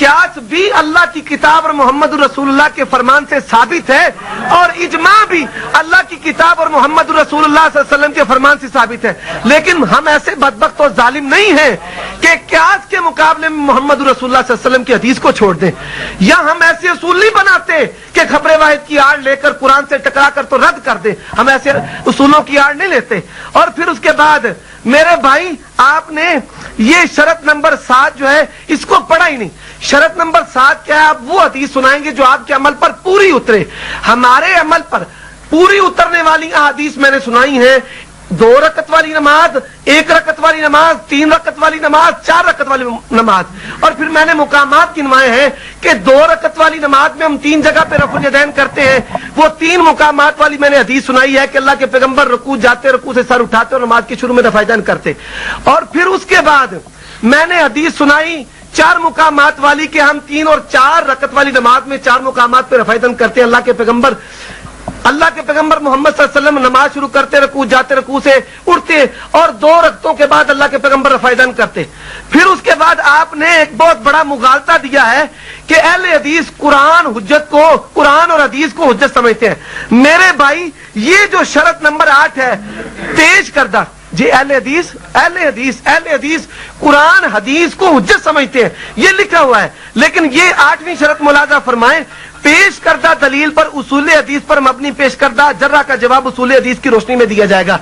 قیاس بھی اللہ کی کتاب اور محمد رسول اللہ کے فرمان سے ثابت ہے، اور اجماع بھی اللہ کی کتاب اور محمد رسول اللہ صلی اللہ علیہ وسلم کے فرمان سے ثابت ہے، لیکن ہم ایسے بدبخت اور ظالم نہیں ہیں کہ قیاس کے مقابلے میں محمد رسول اللہ صلی اللہ علیہ وسلم کی حدیث کو چھوڑ دیں، یا ہم ایسے اصول نہیں بناتے کہ خبر واحد کی آڑ لے کر قرآن سے ٹکرا کر تو رد کر دیں، ہم ایسے اصولوں کی آڑ نہیں لیتے۔ اور پھر اس کے بعد میرے بھائی آپ نے یہ شرط نمبر 7 جو ہے اس کو پڑھا ہی نہیں۔ شرط نمبر 7 کیا ہے؟ آپ وہ حدیث سنائیں گے جو آپ کے عمل پر پوری اترے۔ ہمارے عمل پر پوری اترنے والی احادیث میں نے سنائی ہیں، 2 رکعت والی نماز، 1 رکعت والی نماز، 3 رکعت والی نماز، 4 رکعت والی نماز، اور پھر میں نے مقامات گنوائے ہیں کہ 2 رکعت والی نماز میں ہم 3 جگہ پہ رفع الیدین کرتے ہیں، وہ 3 مقامات والی میں نے حدیث سنائی ہے کہ اللہ کے پیغمبر رکوع جاتے، رکوع سے سر اٹھاتے اور نماز کے شروع میں رفع الیدین کرتے۔ اور پھر اس کے بعد میں نے حدیث سنائی 4 مقامات والی کہ ہم 3 اور 4 رکعت والی نماز میں 4 مقامات پہ رفع الیدین کرتے ہیں، اللہ کے پیغمبر محمد صلی اللہ علیہ وسلم نماز شروع کرتے، رکوع جاتے، رکوع سے اٹھتے، اور 2 رکعتوں کے بعد اللہ کے پیغمبر رفع الیدین کرتے۔ پھر اس کے بعد آپ نے ایک بہت بڑا مغالطہ دیا ہے کہ اہل حدیث قرآن اور حدیث کو حجت سمجھتے ہیں۔ میرے بھائی یہ جو شرط نمبر 8 ہے پیش کردہ، جی اہل حدیث قرآن حدیث کو حجت سمجھتے ہیں، یہ لکھا ہوا ہے، لیکن یہ 8ویں شرط ملاحظہ فرمائیں، پیش کردہ دلیل پر اصول حدیث پر مبنی پیش کردہ جرہ کا جواب اصول حدیث کی روشنی میں دیا جائے گا۔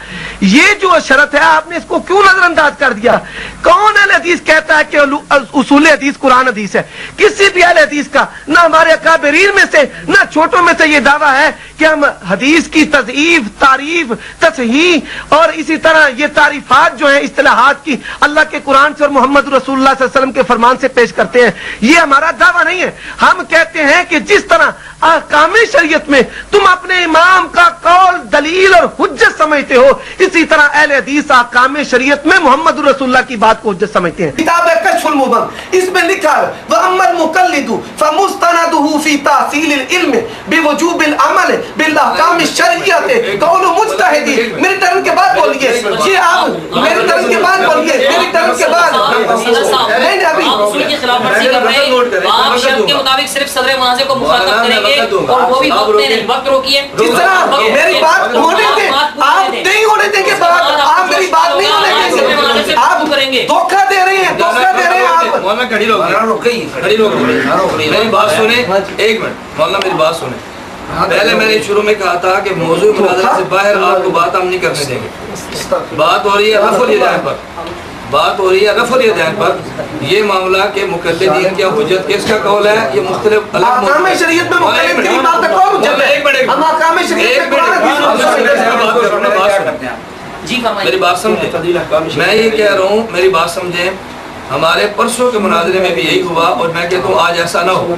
یہ جو شرط ہے آپ نے اس کو کیوں نظر انداز کر دیا؟ کون اہل حدیث کہتا ہے کہ اصول حدیث قرآن حدیث ہے؟ کسی بھی اہل حدیث کا، نہ ہمارے اکابرین میں سے نہ چھوٹوں میں سے یہ دعویٰ ہے کہ ہم حدیث کی تضعیف، تعریف، تصحیح اور اسی طرح یہ تعریفات جو ہیں اصطلاحات کی اللہ کے قرآن سے اور محمد رسول اللہ صلی اللہ علیہ وسلم کے فرمان سے پیش کرتے ہیں، یہ ہمارا دعویٰ نہیں ہے۔ ہم کہتے ہیں کہ جس طرح احکام شریعت میں تم اپنے امام کا قول دلیل اور حجت سمجھتے ہو، اسی طرح اہل حدیث احکام شریعت میں محمد رسول اللہ کی بات کو حجت سمجھتے ہیں۔ کتاب کشف المبہم اس میں لکھا ہے وَأَمَّا الْمُقَلِّدُ فَمُسْتَنَدُهُ فِي تَحْصِيلِ الْعِلْمِ بِوُجُوبِ الْعَمَلِ بِالْأَحْكَامِ الشَّرْعِيَّةِ قَوْلُ مُجْتَہِدٍ۔ میری ٹرن کے بعد بولیے جی، آپ میری ٹرن کے بعد بولیے، میری ٹرن کے بعد نہیں ابھی آپ اصول کی خلاف ورزی کر رہے ہیں، آپ شرط کے مطابق صرف صدر منازع کو مخاطب کریں گے اور وہ بھی وقت روکیے۔ جس طرح میری بات ہونے دیں، آپ نہیں ہونے دیں گے بات، آپ میری بات نہیں ہونے دیں گے، آپ دھوکہ دے رہے ہیں، دھوکہ دے رہے ہیں آپ۔ مولانا کھڑی لوگ میری بات سنیں، ایک منٹ مولانا میری بات سنیں۔ پہلے میں نے شروع میں کہا تھا کہ موضوع مناظرہ سے باہر آپ کو بات ہم نہیں کرنے دیں گے۔ بات ہو رہی ہے رفع الیدین پر، بات ہو رہی ہے رفع الیدین پر۔ یہ معاملہ کہ مقلدین کیا حجت کس کا قول ہے، یہ مختلف احکام شریعت میں مقلد کی بات کا قول حجت ہے، ہم احکام شریعت میں جی فرمائیے۔ میری بات سمجھیں، میں یہ کہہ رہا ہوں میری بات سمجھیں، ہمارے پرسوں کے مناظرے میں بھی یہی ہوا اور میں کہتا ہوں آج ایسا نہ ہو۔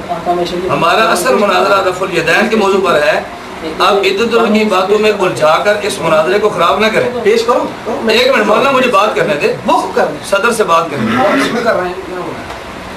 ہمارا اصل مناظرہ رفع الیدین کے موضوع پر ہے، آپ ادھر ادھر کی باتوں میں الجھا کر اس مناظرے کو خراب نہ کریں۔ پیش کرو، ایک منٹ مولانا مجھے بات کرنے دے، صدر سے بات کرنے دے،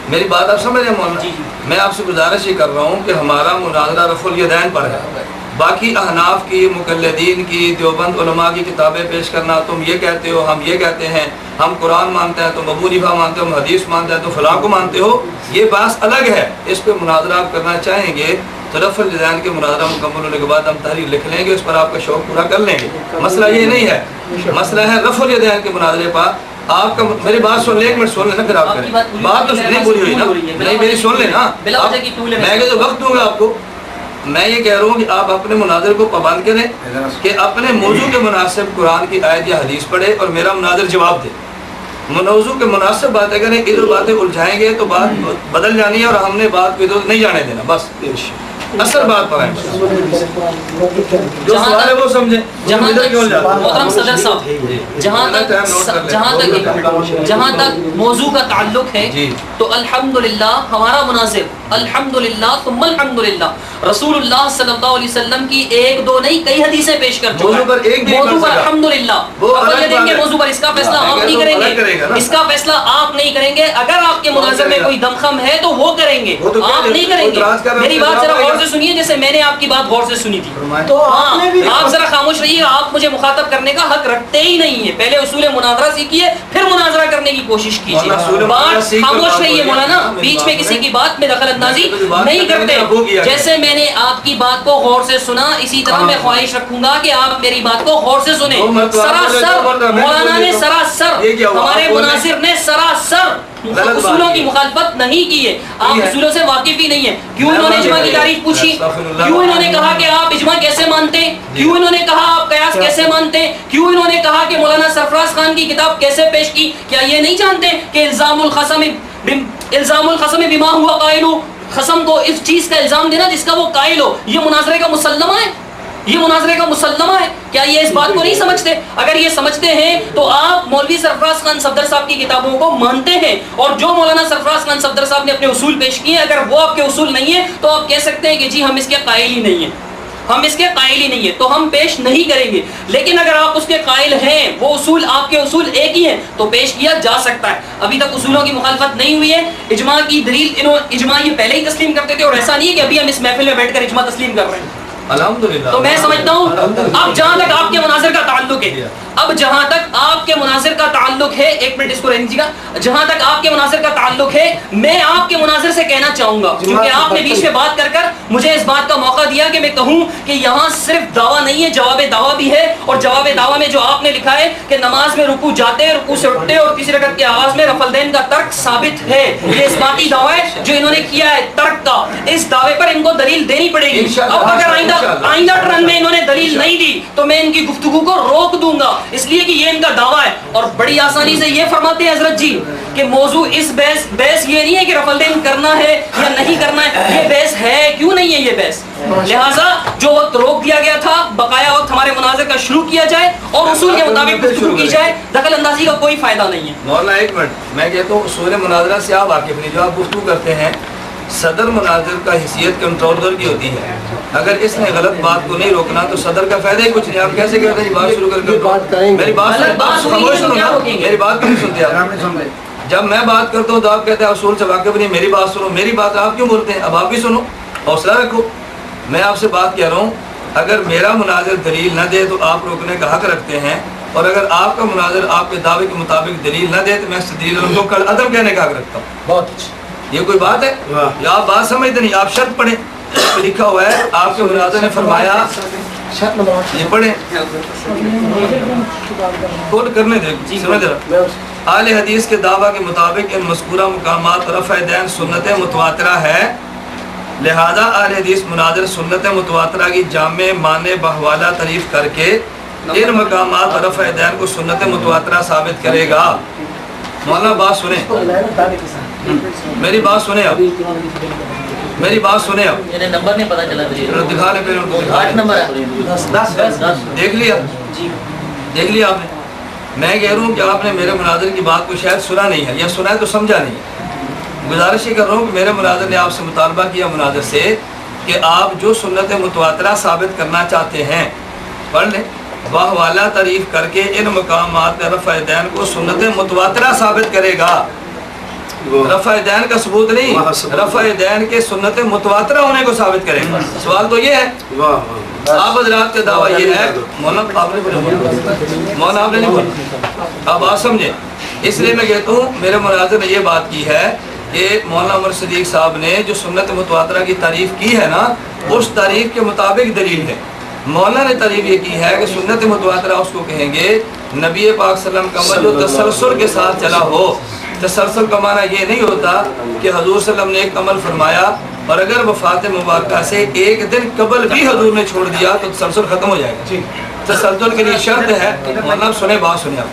میری بات آپ سمجھ رہے ہیں مولانا؟ میں آپ سے گزارش یہ کر رہا ہوں کہ ہمارا مناظرہ رفع الیدین پر ہے، باقی احناف کی، مقلدین کی، دیوبند علماء کی کتابیں پیش کرنا، تم یہ کہتے ہو ہم یہ کہتے ہیں، ہم قرآن مانتے ہیں تم ابو حنیفہ مانتے ہو، ہم حدیث مانتے ہیں تو فلاں کو مانتے ہو، یہ بات الگ ہے۔ اس پہ مناظرہ آپ کرنا چاہیں گے تو رفع الیدین کے مناظرہ مکمل ہونے کے بعد ہم تحریر لکھ لیں گے، اس پر آپ کا شوق پورا کر لیں گے۔ مسئلہ یہ نہیں ہے، مسئلہ ہے رفع الیدین کے مناظرے پر آپ کا۔ میری بات سن لیں، ایک منٹ سن لینا پھر آپ کریں، بات تو نہیں پوری ہوئی نا، نہیں میری سن لینا، میں کہ تو وقت دوں گا آپ کو۔ میں یہ کہہ رہا ہوں کہ آپ اپنے مناظر کو پابند کریں کہ اپنے موضوع کے مناسب قرآن کی آیت یا حدیث پڑھے اور میرا مناظر جواب دے۔ موضوع کے مناسب باتیں کریں، ادھر باتیں الجھائیں گے تو بات بدل جانی ہے اور ہم نے بات کو ادھر نہیں جانے دینا، بس اصل بات پر آئیں، جو سوال ہے وہ سمجھیں۔ محترم صدر صاحب، جہاں تک موضوع کا تعلق ہے تو الحمدللہ ہمارا مناظر الحمدللہ ثم الحمدللہ رسول اللہ صلی اللہ علیہ وسلم کی 1 2 نہیں کئی حدیثیں پیش کر چکا ہے۔ موضوع پر الحمدللہ موضوع پر اس کا فیصلہ ہم نہیں نہیں الگ کریں کرے گا گے, نا. اس کا فیصلہ آپ نہیں کریں گے. اگر آپ کے مناظر میں کوئی دمخم ہے تو وہ کریں گے, وہ تو آپ نہیں کریں گے. میری بات ذرا غور سے سنیے, جیسے میں نے آپ کی بات غور سے سنی تھی. تو آپ نے بھی آپ ذرا خاموش رہیے, آپ مجھے مخاطب کرنے کا حق رکھتے ہی نہیں ہیں. پہلے اصول مناظرہ سیکھیے, پھر مناظرہ کرنے کی کوشش کیجیے. بات خاموش رہیے مولانا, بیچ میں کسی کی بات میں دخل اندازی نہیں کرتے. جیسے میں نے آپ کی بات کو غور سے سنا, اسی طرح میں خواہش رکھوں گا کہ آپ میری بات کو غور سے سنیں. سراسر مولانا نے سراسر, ہمارے مناظر نے سراسر اصولوں کی مخالفت نہیں کی ہے. آپ اصولوں سے واقف ہی نہیں ہیں. کیوں انہوں نے اجماع کی تعریف پوچھی, کیوں انہوں نے کہا کہ آپ اجماع کیسے مانتے ہیں, کیوں انہوں نے کہا آپ قیاس کیسے مانتے ہیں, کیوں انہوں نے کہا کہ مولانا سرفراز خان کی کتاب کیسے پیش کی. کیا یہ نہیں جانتے کہ الزام الخصم بما ہوا قائل, خصم کو اس چیز کا الزام دینا جس کا وہ قائل ہو, یہ مناظرے کا مسلمہ ہے, یہ مناظرے کا مسلمہ ہے. کیا یہ اس بات کو نہیں سمجھتے؟ اگر یہ سمجھتے ہیں تو آپ مولوی سرفراز خان صفدر صاحب کی کتابوں کو مانتے ہیں, اور جو مولانا سرفراز خان صفدر صاحب نے اپنے اصول پیش کیے ہیں, اگر وہ آپ کے اصول نہیں ہیں تو آپ کہہ سکتے ہیں کہ جی ہم اس کے قائل ہی نہیں ہیں, ہم اس کے قائل ہی نہیں ہیں, تو ہم پیش نہیں کریں گے. لیکن اگر آپ اس کے قائل ہیں, وہ اصول آپ کے اصول ایک ہی ہیں, تو پیش کیا جا سکتا ہے. ابھی تک اصولوں کی مخالفت نہیں ہوئی ہے. اجماع کی دلیل اجماع یہ پہلے ہی تسلیم کرتے تھے, اور ایسا نہیں ہے کہ ابھی ہم اس محفل میں بیٹھ کر اجماع تسلیم کر رہے ہیں. الحمدللہ. تو میں سمجھتا ہوں اب جہاں تک آپ کے مناظر کا تعلق ہے, اب جہاں تک آپ کے مناظر کا تعلق ہے, ایک منٹ اس کو رہنے دیجیے گا, جہاں تک آپ کے مناظر کا تعلق ہے, میں آپ کے مناظر سے کہنا چاہوں گا, کیونکہ آپ نے بیچ میں بات کر کر مجھے اس بات کا موقع دیا کہ میں کہوں کہ یہاں صرف دعویٰ نہیں ہے, جواب دعویٰ بھی ہے. اور جواب دعویٰ میں جو آپ نے لکھا ہے کہ نماز میں رکوع جاتے, رکوع سے اٹھتے, اور تیسری رکعت کے آغاز میں رفع الدین کا ترک ثابت ہے, یہ اس باتی دعویٰ ہے جو انہوں نے کیا ہے ترک کا. اس دعوے پر ان کو دلیل دینی پڑے گی. اب اگر آئندہ ٹرن میں انہوں نے دلیل نہیں دی تو میں ان کی گفتگو کو روک دوں گا, اس لیے کہ یہ ان کا دعویٰ ہے. اور بڑی آسانی سے یہ فرماتے ہیں حضرت جی کہ موضوع اس بحث یہ نہیں ہے کہ رفع الدین کرنا ہے یا نہیں کرنا ہے, یہ بحث ہے کیوں نہیں ہے یہ بحث. لہٰذا جو وقت روک دیا گیا تھا, بقایا وقت ہمارے مناظر کا شروع کیا جائے اور اصول کے مطابق گفتگو کی جائے. دخل اندازی کا کوئی فائدہ نہیں ہے. مولانا ایک منٹ, میں کہتا ہوں اصول مناظرہ سے آپ واقف نہیں, جو آپ گفتگو کرتے ہیں صدر مناظر کا حیثیت کنٹرولر کی ہوتی ہے. اگر اس نے غلط بات کو نہیں روکنا تو صدر کا فائدہ ہی کچھ نہیں. آپ کیسے کہتے ہیں بات شروع کر کے, میری بات سنو نا, میری بات کیوں نہیں سنتے آپ؟ جب میں بات کرتا ہوں تو آپ کہتے ہیں اصول سے واقف نہیں, میری بات سنو. میری بات آپ کیوں بولتے ہیں؟ اب آپ بھی سنو, حوصلہ رکھو. میں آپ سے بات کہہ رہا ہوں, اگر میرا مناظر دلیل نہ دے تو آپ روکنے کا حق رکھتے ہیں, اور اگر آپ کا مناظر آپ کے دعوے کے مطابق دلیل نہ دے تو میں دلیل کو کل عدم کہنے کا حق رکھتا ہوں. بہت اچھا, یہ کوئی بات ہے یا آپ بات سمجھتے نہیں؟ آپ شرط پڑھیں, لکھا ہوا ہے آپ کے مناظر نے فرمایا, یہ پڑھیں, کون کرنے دے, سمجھ رہا. اہل حدیث کے دعویٰ کے مطابق ان مذکورہ مقامات رفع دین سنت متواترہ ہے, لہذا اہل حدیث مناظر سنت متواترہ کی جامع معنی بحوالہ تعریف کر کے ان مقامات رفع دین کو سنت متواترہ ثابت کرے گا. مولانا بات سنیں, میری بات سنیں, اب میری بات سنیں, اب نمبر نہیں پتا چلا دکھا لیں, پھر ان کو دکھا لیں. دیکھ لیا, دیکھ لیا آپ نے. میں کہہ رہا ہوں کہ آپ نے میرے مناظر کی بات کو شاید سنا نہیں ہے, یا سنا ہے تو سمجھا نہیں ہے. گزارش یہ کر رہا ہوں کہ میرے مناظر نے آپ سے مطالبہ کیا مناظر سے کہ آپ جو سنت متواترہ ثابت کرنا چاہتے ہیں پڑھ لیں. واہ والا تعریف کر کے ان مقامات رفع دین کو سنت متواترہ ثابت کرے گا. رفع دین کا ثبوت نہیں, رفع دین کے سنت متواترہ ہونے کو ثابت کرے گا. سوال تو یہ ہے, آپ حضرات کا دعویٰ یہ ہے. مولانا آپ نے نہیں بولا, اب آپ سمجھیں. اس لیے میں کہتا ہوں میرے مناظر نے یہ بات کی ہے کہ مولانا عمر صدیق صاحب نے جو سنت متواترہ کی تعریف کی ہے نا, اس تعریف کے مطابق دلیل ہے. مولانا نے تعریف یہ کی ہے کہ سنت متواترہ اس کو کہیں گے نبی پاک صلی اللہ علیہ وسلم کا عمل جو تسلسل کے ساتھ چلا ہو. تسلسل کا معنی یہ نہیں ہوتا کہ حضور صلی اللہ علیہ وسلم نے ایک عمل فرمایا اور اگر وفات مبارکہ سے ایک دن قبل بھی حضور نے چھوڑ دیا تو تسلسل ختم ہو جائے گا. تسلسل کے لیے شرط ہے, مطلب سنیں بات سنیں آپ,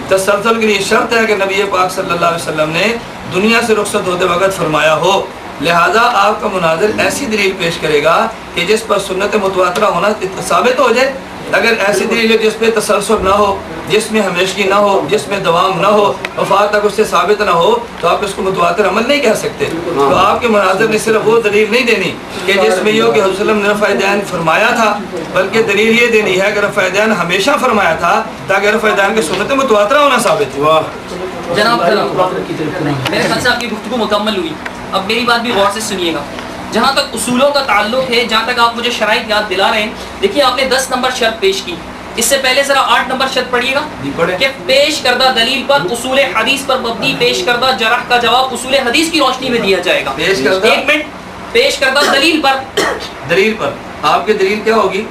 تسلسل کے لیے شرط ہے کہ نبی پاک صلی اللہ علیہ وسلم نے دنیا سے رخصت ہوتے وقت فرمایا ہو. لہذا آپ کا مناظر ایسی دلیل پیش کرے گا کہ جس پر سنت متواترہ ہونا ثابت ہو جائے, اگر ایسی دلیل ہے جس پہ تسلسل نہ ہو، جس میں ہمیشگی نہ ہو، جس میں دوام نہ ہو، وفات تک اس سے ثابت نہ ہو، تو آپ اس کو متواتر عمل نہیں کہہ سکتے۔ تو آپ کے مناظر نے صرف وہ دلیل نہیں دینی کہ جس میں یہ ہو کہ حضرت صلی اللہ علیہ وسلم نے رفع دین فرمایا تھا، بلکہ دلیل یہ دینی ہے کہ رفع دین ہمیشہ فرمایا تھا، تاکہ رفع دین کی سنت متواترہ ہونا ثابت ہوا۔ جناب میرے خیال سے آپ کی گفتگو مکمل ہوئی، اب میری بات بھی غور سے سنیے گا۔ جہاں تک اصولوں کا تعلق ہے، جہاں تک آپ مجھے شرائط یاد دلا رہے ہیں، دیکھیے آپ نے 10 نمبر شرط پیش کی، اس سے پہلے ذرا 8 نمبر شرط پڑھیے گا کہ پیش کردہ دلیل پر اصول حدیث پر مبنی پیش کردہ جرح کا جواب اصول حدیث کی روشنی میں دیا جائے گا۔ ایک منٹ، پیش کردہ دلیل پر آپ کی دلیل کیا ہوگی؟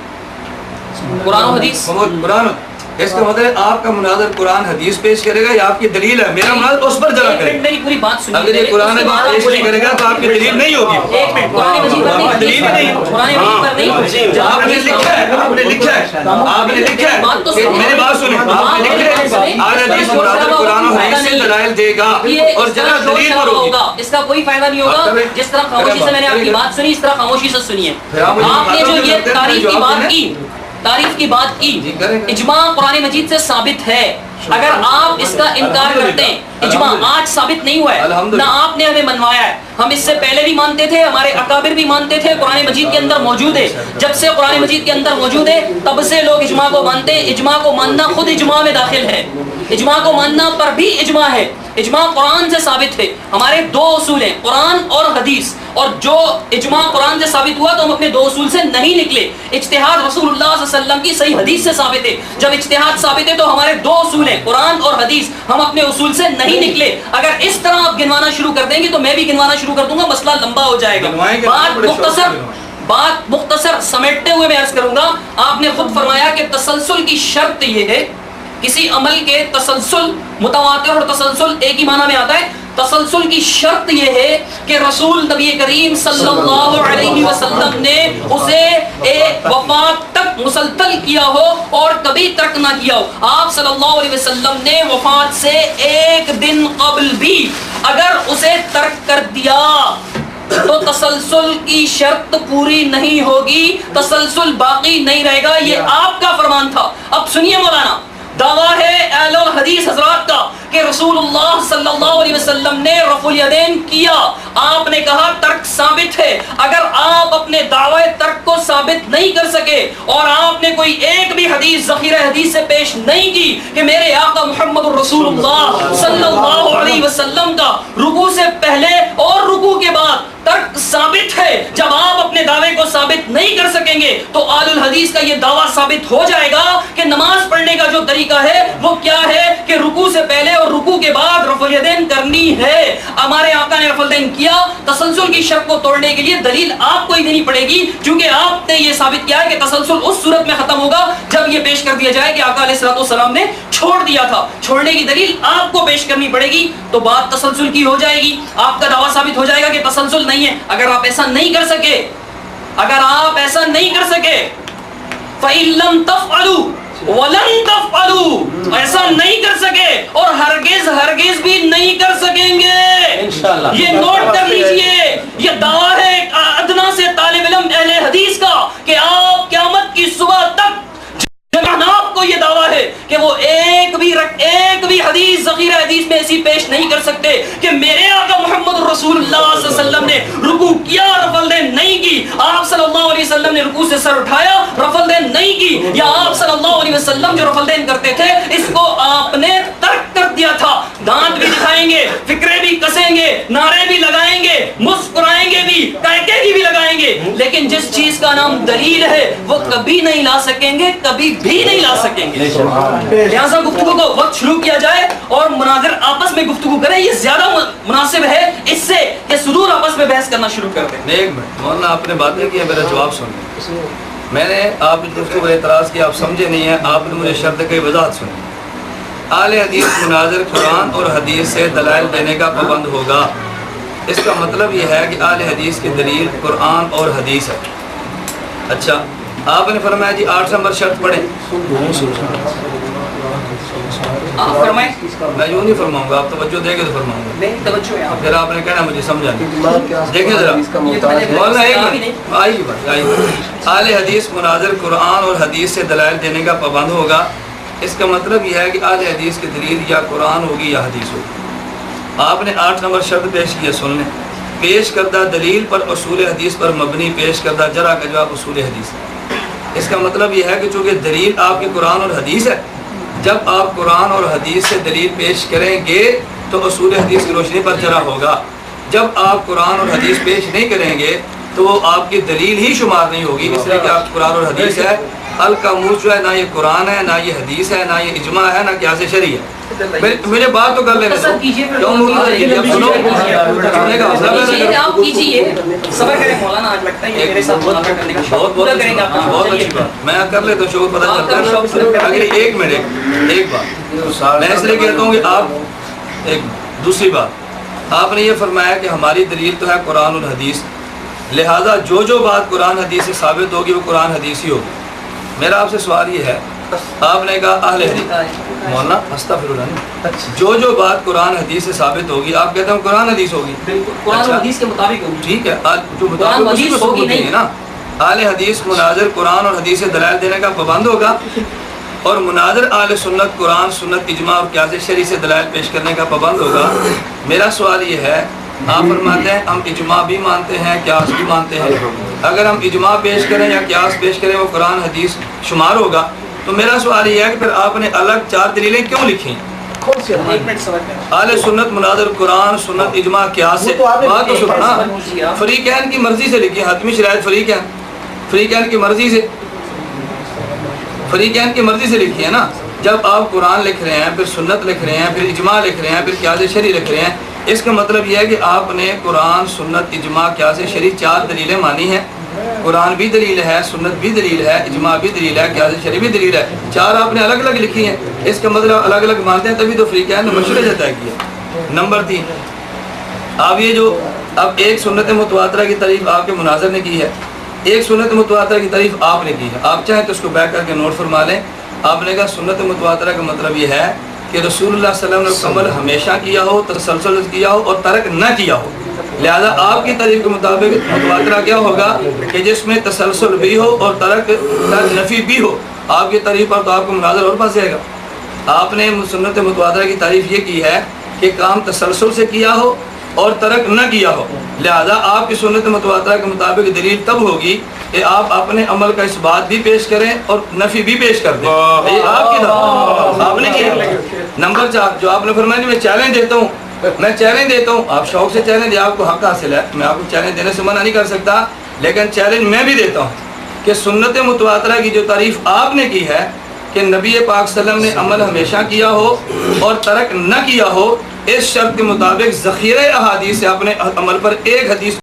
قرآن و حدیث۔ قرآن، اس کا مطلب آپ کا مناظر قرآن حدیث پیش کرے گا یا آپ کی دلیل ہے؟ میرا مناظر اس پر جرح کرے گا۔ میری پوری بات سنیے، اگر یہ قرآن حدیث پیش نہیں کرے گا تو آپ کی دلیل نہیں ہوگی۔ ایک منٹ، قرآن مجید پر نہیں، دلیل نہیں، قرآن مجید پر نہیں، آپ نے لکھا ہے، آپ نے لکھا ہے، میری بات سنیں، آپ نے لکھا ہے اہل حدیث مناظر قرآن و حدیث سے دلائل دے گا اور جرح دلیل پر ہوگی۔ اس کا کوئی فائدہ نہیں ہوگا۔ جس طرح خاموشی سے میں نے آپ کی بات سنی، اس طرح خاموشی سے سنیے۔ آپ نے جو یہ تعریف کی بات کی، اجماع قرآن مجید سے ثابت ہے۔ اگر آپ اس کا انکار کرتے ہیں، اجماع آج ثابت نہیں ہوا ہے، نہ آپ نے ہمیں منوایا ہے، ہم اس سے پہلے بھی مانتے تھے، ہمارے اکابر بھی مانتے تھے، قرآن مجید کے اندر موجود ہے۔ جب سے قرآن مجید کے اندر موجود ہے تب سے لوگ اجماع کو مانتے ہیں۔ اجماع کو ماننا خود اجماع میں داخل ہے، اجماع کو ماننا پر بھی اجماع ہے۔ اجماع قرآن سے ثابت ہے۔ ہمارے 2 اصول ہیں، قرآن اور حدیث، اور جو اجماع قرآن سے ثابت ہوا تو ہم اپنے 2 اصول سے نہیں نکلے۔ اجتہاد رسول اللہ صلی اللہ علیہ وسلم کی صحیح حدیث سے ثابت ہے۔ جب اجتہاد ثابت ہے تو ہمارے 2 اصول ہیں، قرآن اور حدیث، ہم اپنے اصول سے نہیں نکلے۔ اگر اس طرح آپ گنوانا شروع کر دیں گے تو میں بھی گنوانا شروع کر دوں گا، مسئلہ لمبا ہو جائے گا۔ بات مختصر سمیٹتے ہوئے میں عرض کروں گا، آپ نے خود فرمایا کہ تسلسل کی شرط یہ ہے، کسی عمل کے تسلسل، متواتر اور تسلسل ایک ہی معنی میں آتا ہے۔ تسلسل کی شرط یہ ہے کہ رسول نبی کریم صلی اللہ علیہ وسلم نے اسے وفات تک مسلسل کیا ہو اور کبھی ترک نہ کیا ہو۔ آپ صلی اللہ علیہ وسلم نے وفات سے 1 دن قبل بھی اگر اسے ترک کر دیا تو تسلسل کی شرط پوری نہیں ہوگی، تسلسل باقی نہیں رہے گا۔ یہ آپ کا فرمان تھا۔ اب سنیے مولانا، دعویٰ ہے اہل الحدیث حضرات کا کہ رسول اللہ صلی اللہ علیہ وسلم نے رفع الیدین کیا، آپ نے کہا ترک ثابت ہے۔ اگر آپ اپنے دعوی ترک کو ثابت نہیں کر سکے اور آپ نے کوئی ایک بھی حدیث ذخیرہ حدیث سے پیش نہیں کی کہ میرے آقا محمد رسول اللہ صلی اللہ علیہ وسلم کا رکوع سے پہلے اور رکوع کے بعد ترک ثابت ہے، جب آپ اپنے دعوے کو ثابت نہیں کر سکیں گے تو آل الحدیث کا یہ دعویٰ ثابت ہو جائے گا کہ نماز پڑھنے کا جو طریقہ ہے وہ کیا ہے کہ رکوع سے پہلے اور رکوع کے بعد رفع الیدین کرنی ہے۔ ہمارے آقا نے رفع الیدین کیا، تسلسل کی شرط کو توڑنے کے لیے دلیل آپ کو ہی دینی پڑے گی، کیونکہ آپ نے یہ ثابت کیا ہے کہ تسلسل اس صورت میں ختم ہوگا جب یہ پیش کر دیا جائے کہ آقا علیہ الصلوۃ والسلام نے چھوڑ دیا تھا۔ چھوڑنے کی دلیل آپ کو پیش کرنی پڑے گی تو بات تسلسل کی ہو جائے گی، آپ کا دعویٰ ثابت ہو جائے گا کہ تسلسل نہیں ہے۔ اگر آپ ایسا نہیں کر سکے، فَإِن لَمْ تَفْعَلُوا وَلَن تَفْعَلُوا، ایسا نہیں کر سکے اور ہرگز بھی نہیں کر سکیں گے، یہ نوٹ کر لیجئے۔ یہ دعویٰ ہے ادنا سے طالب علم اہل حدیث کا کہ آپ قیامت کی صبح تک جناب کو یہ دعویٰ ہے کہ وہ ایک بھی حدیث ذخیرہ حدیث میں ایسی پیش نہیں کر سکتے کہ میرے آقا محمد رسول اللہ صلی اللہ علیہ وسلم نے رکوع کیا، رفع الیدین نہیں کی، آپ صلی اللہ علیہ وسلم نے رکوع سے سر اٹھایا، رفع الیدین نہیں کی، یا آپ صلی اللہ علیہ وسلم جو رفع الیدین کرتے تھے اس کو آپ نے ترک کر دیا تھا۔ دانت بھی دکھائیں گے، فکرے بھی کسیں گے، نعرے بھی لگائیں گے، مسکرائیں گے بھی، کہکے بھی لگائیں گے، لیکن جس چیز کا نام دلیل ہے وہ کبھی نہیں لا سکیں گے، کبھی بھی نہیں لا سکیں گے۔ لہٰذا گفتگو کو وقت شروع کیا جائے اور مناظر آپس میں گفتگو کریں، یہ زیادہ مناسب ہے اس سے کہ صدور آپس میں بحث کرنا شروع کر دیں۔ ایک منٹ مولانا، آپ نے باتیں کی، میرا جواب سنیں۔ میں نے آپ کی گفتگو پر اعتراض کیا، آپ سمجھے نہیں ہیں، آپ نے مجھے شرط کی وضاحت سنی۔ اہل حدیث مناظر قرآن اور حدیث سے دلائل دینے کا پابند ہوگا، اس کا مطلب یہ ہے کہ اہل حدیث کی دلیل قرآن اور حدیث ہے۔ اچھا، آپ نے فرمایا جی 8 نمبر شرط پڑھیں۔ آپ فرمائیں. میں یوں نہیں فرماؤں گا, آپ توجہ دیں گے تو فرماؤں گا. میری توجہ ہے آپ. پھر آپ نے کہنا مجھے سمجھا نہیں. دیکھیں ذرا یہ مولانا آئیے بات. اہل حدیث مناظر قرآن اور حدیث سے دلائل دینے کا پابند ہوگا. اس کا مطلب یہ ہے کہ اہل حدیث کی دلیل یا قرآن ہوگی یا حدیث ہوگی. آپ نے 8 نمبر شرط پیش کیا, سن لیں. پیش کردہ دلیل پر اصول حدیث پر مبنی پیش کردہ جرح کا جواب اصول حدیث ہے. اس کا مطلب یہ ہے کہ چونکہ دلیل آپ کی قرآن اور حدیث ہے, جب آپ قرآن اور حدیث سے دلیل پیش کریں گے تو اصول حدیث کی روشنی پر جرح ہوگا. جب آپ قرآن اور حدیث پیش نہیں کریں گے تو وہ آپ کی دلیل ہی شمار نہیں ہوگی, اس لیے کہ آپ قرآن اور حدیث ہے. حل کا منہ جو ہے نہ یہ قرآن ہے, نہ یہ حدیث ہے, نہ یہ اجماع ہے, نہ قیاس شرعی ہے. مجھے بات تو کر لینے دو. کیوں منہ آپ کیجیے, صبر کریں مولانا. آج لگتا ہے میرے ساتھ مناظرہ کرنے کا شوق پورا کریں گے. بہت اچھی بات, میں کر لیتا ہوں, شوق پتہ چلتا ہے. اگر ایک منٹ ایک بات میں اس لیے کہتا ہوں کہ آپ ایک دوسری بات, آپ نے یہ فرمایا کہ ہماری دلیل تو ہے قرآن اور حدیث, لہٰذا جو بات قرآن حدیث سے ثابت ہوگی وہ قرآن حدیث ہی ہوگی. میرا آپ سے سوال یہ ہے, آپ نے کہا اہل حدیث, مولانا استغفر اللہ, جو بات قرآن حدیث سے ثابت ہوگی آپ کہتے ہیں قرآن حدیث ہوگی. قرآن اور حدیث کے مطابق ہوگی. ٹھیک ہے, جو مطابق ہوگی نہیں نا. اہل حدیث مناظر قرآن اور حدیث سے دلائل دینے کا پابند ہوگا, اور مناظر اہل سنت قرآن سنت اجماع اور قیاس شرعی سے دلائل پیش کرنے کا پابند ہوگا. میرا سوال یہ ہے, آپ فرماتے ہیں ہم اجماع بھی مانتے ہیں قیاس بھی مانتے ہیں. اگر ہم اجماع پیش کریں یا قیاس پیش کریں وہ قرآن حدیث شمار ہوگا, تو میرا سوال یہ ہے کہ پھر آپ نے الگ 4 دلیلیں کیوں لکھی؟ اہل سنت مناظر قرآن سنت اجماع قیاس سے بات تو سننا. فریقین کی مرضی سے لکھی, حتمی شرائط فریقین کی مرضی سے, فریقین کی مرضی سے لکھی ہے نا. جب آپ قرآن لکھ رہے ہیں, پھر سنت لکھ رہے ہیں, پھر اجماع لکھ رہے ہیں, پھر قیاس شرعی لکھ رہے ہیں, اس کا مطلب یہ ہے کہ آپ نے قرآن سنت اجماع قیاس شرعی 4 دلیلیں مانی ہیں. قرآن بھی دلیل ہے, سنت بھی دلیل ہے, اجماع بھی دلیل ہے, قیاس شرعی بھی دلیل ہے. 4 آپ نے الگ الگ لکھی ہیں. اس کا مطلب الگ الگ مانتے ہیں, تبھی تو فریقین نے مشورہ طے کیا. نمبر 3, آپ یہ جو اب ایک سنت متواترہ کی تعریف آپ کے مناظر نے کی ہے, ایک سنت متواترہ کی تعریف آپ نے کی ہے. آپ چاہیں تو اس کو بیک کر کے نوٹ فرما لیں. آپ نے کہا سنت متواترہ کا مطلب یہ ہے کہ رسول اللہ صلی اللہ علیہ وسلم نے عمل ہمیشہ کیا ہو, تسلسل کیا ہو اور ترک نہ کیا ہو. لہذا آپ کی تعریف کے مطابق متواترہ کیا ہوگا کہ جس میں تسلسل بھی ہو اور ترک نفی بھی ہو. آپ کی تعریف پر تو آپ کو مناظر اور پھنس جائے گا. آپ نے سنت متواترہ کی تعریف یہ کی ہے کہ کام تسلسل سے کیا ہو اور ترک نہ کیا ہو. لہذا آپ کی سنت متواترہ کے مطابق دلیل تب ہوگی کہ آپ اپنے عمل کا اس بات بھی پیش کریں اور نفی بھی پیش کر دیں. یہ آپ کی آپ نے کیا. نمبر 4 جو آپ نے فرمایا میں چیلنج دیتا ہوں, میں چیلنج دیتا ہوں, آپ شوق سے چیلنج دیں, آپ کو حق حاصل ہے, میں آپ کو چیلنج دینے سے منع نہیں کر سکتا, لیکن چیلنج میں بھی دیتا ہوں کہ سنت متواترہ کی جو تعریف آپ نے کی ہے کہ نبی پاک صلی اللہ علیہ وسلم نے عمل ہمیشہ کیا ہو اور ترک نہ کیا ہو, اس شرط کے مطابق ذخیرہ احادیث سے اپنے عمل پر ایک حدیث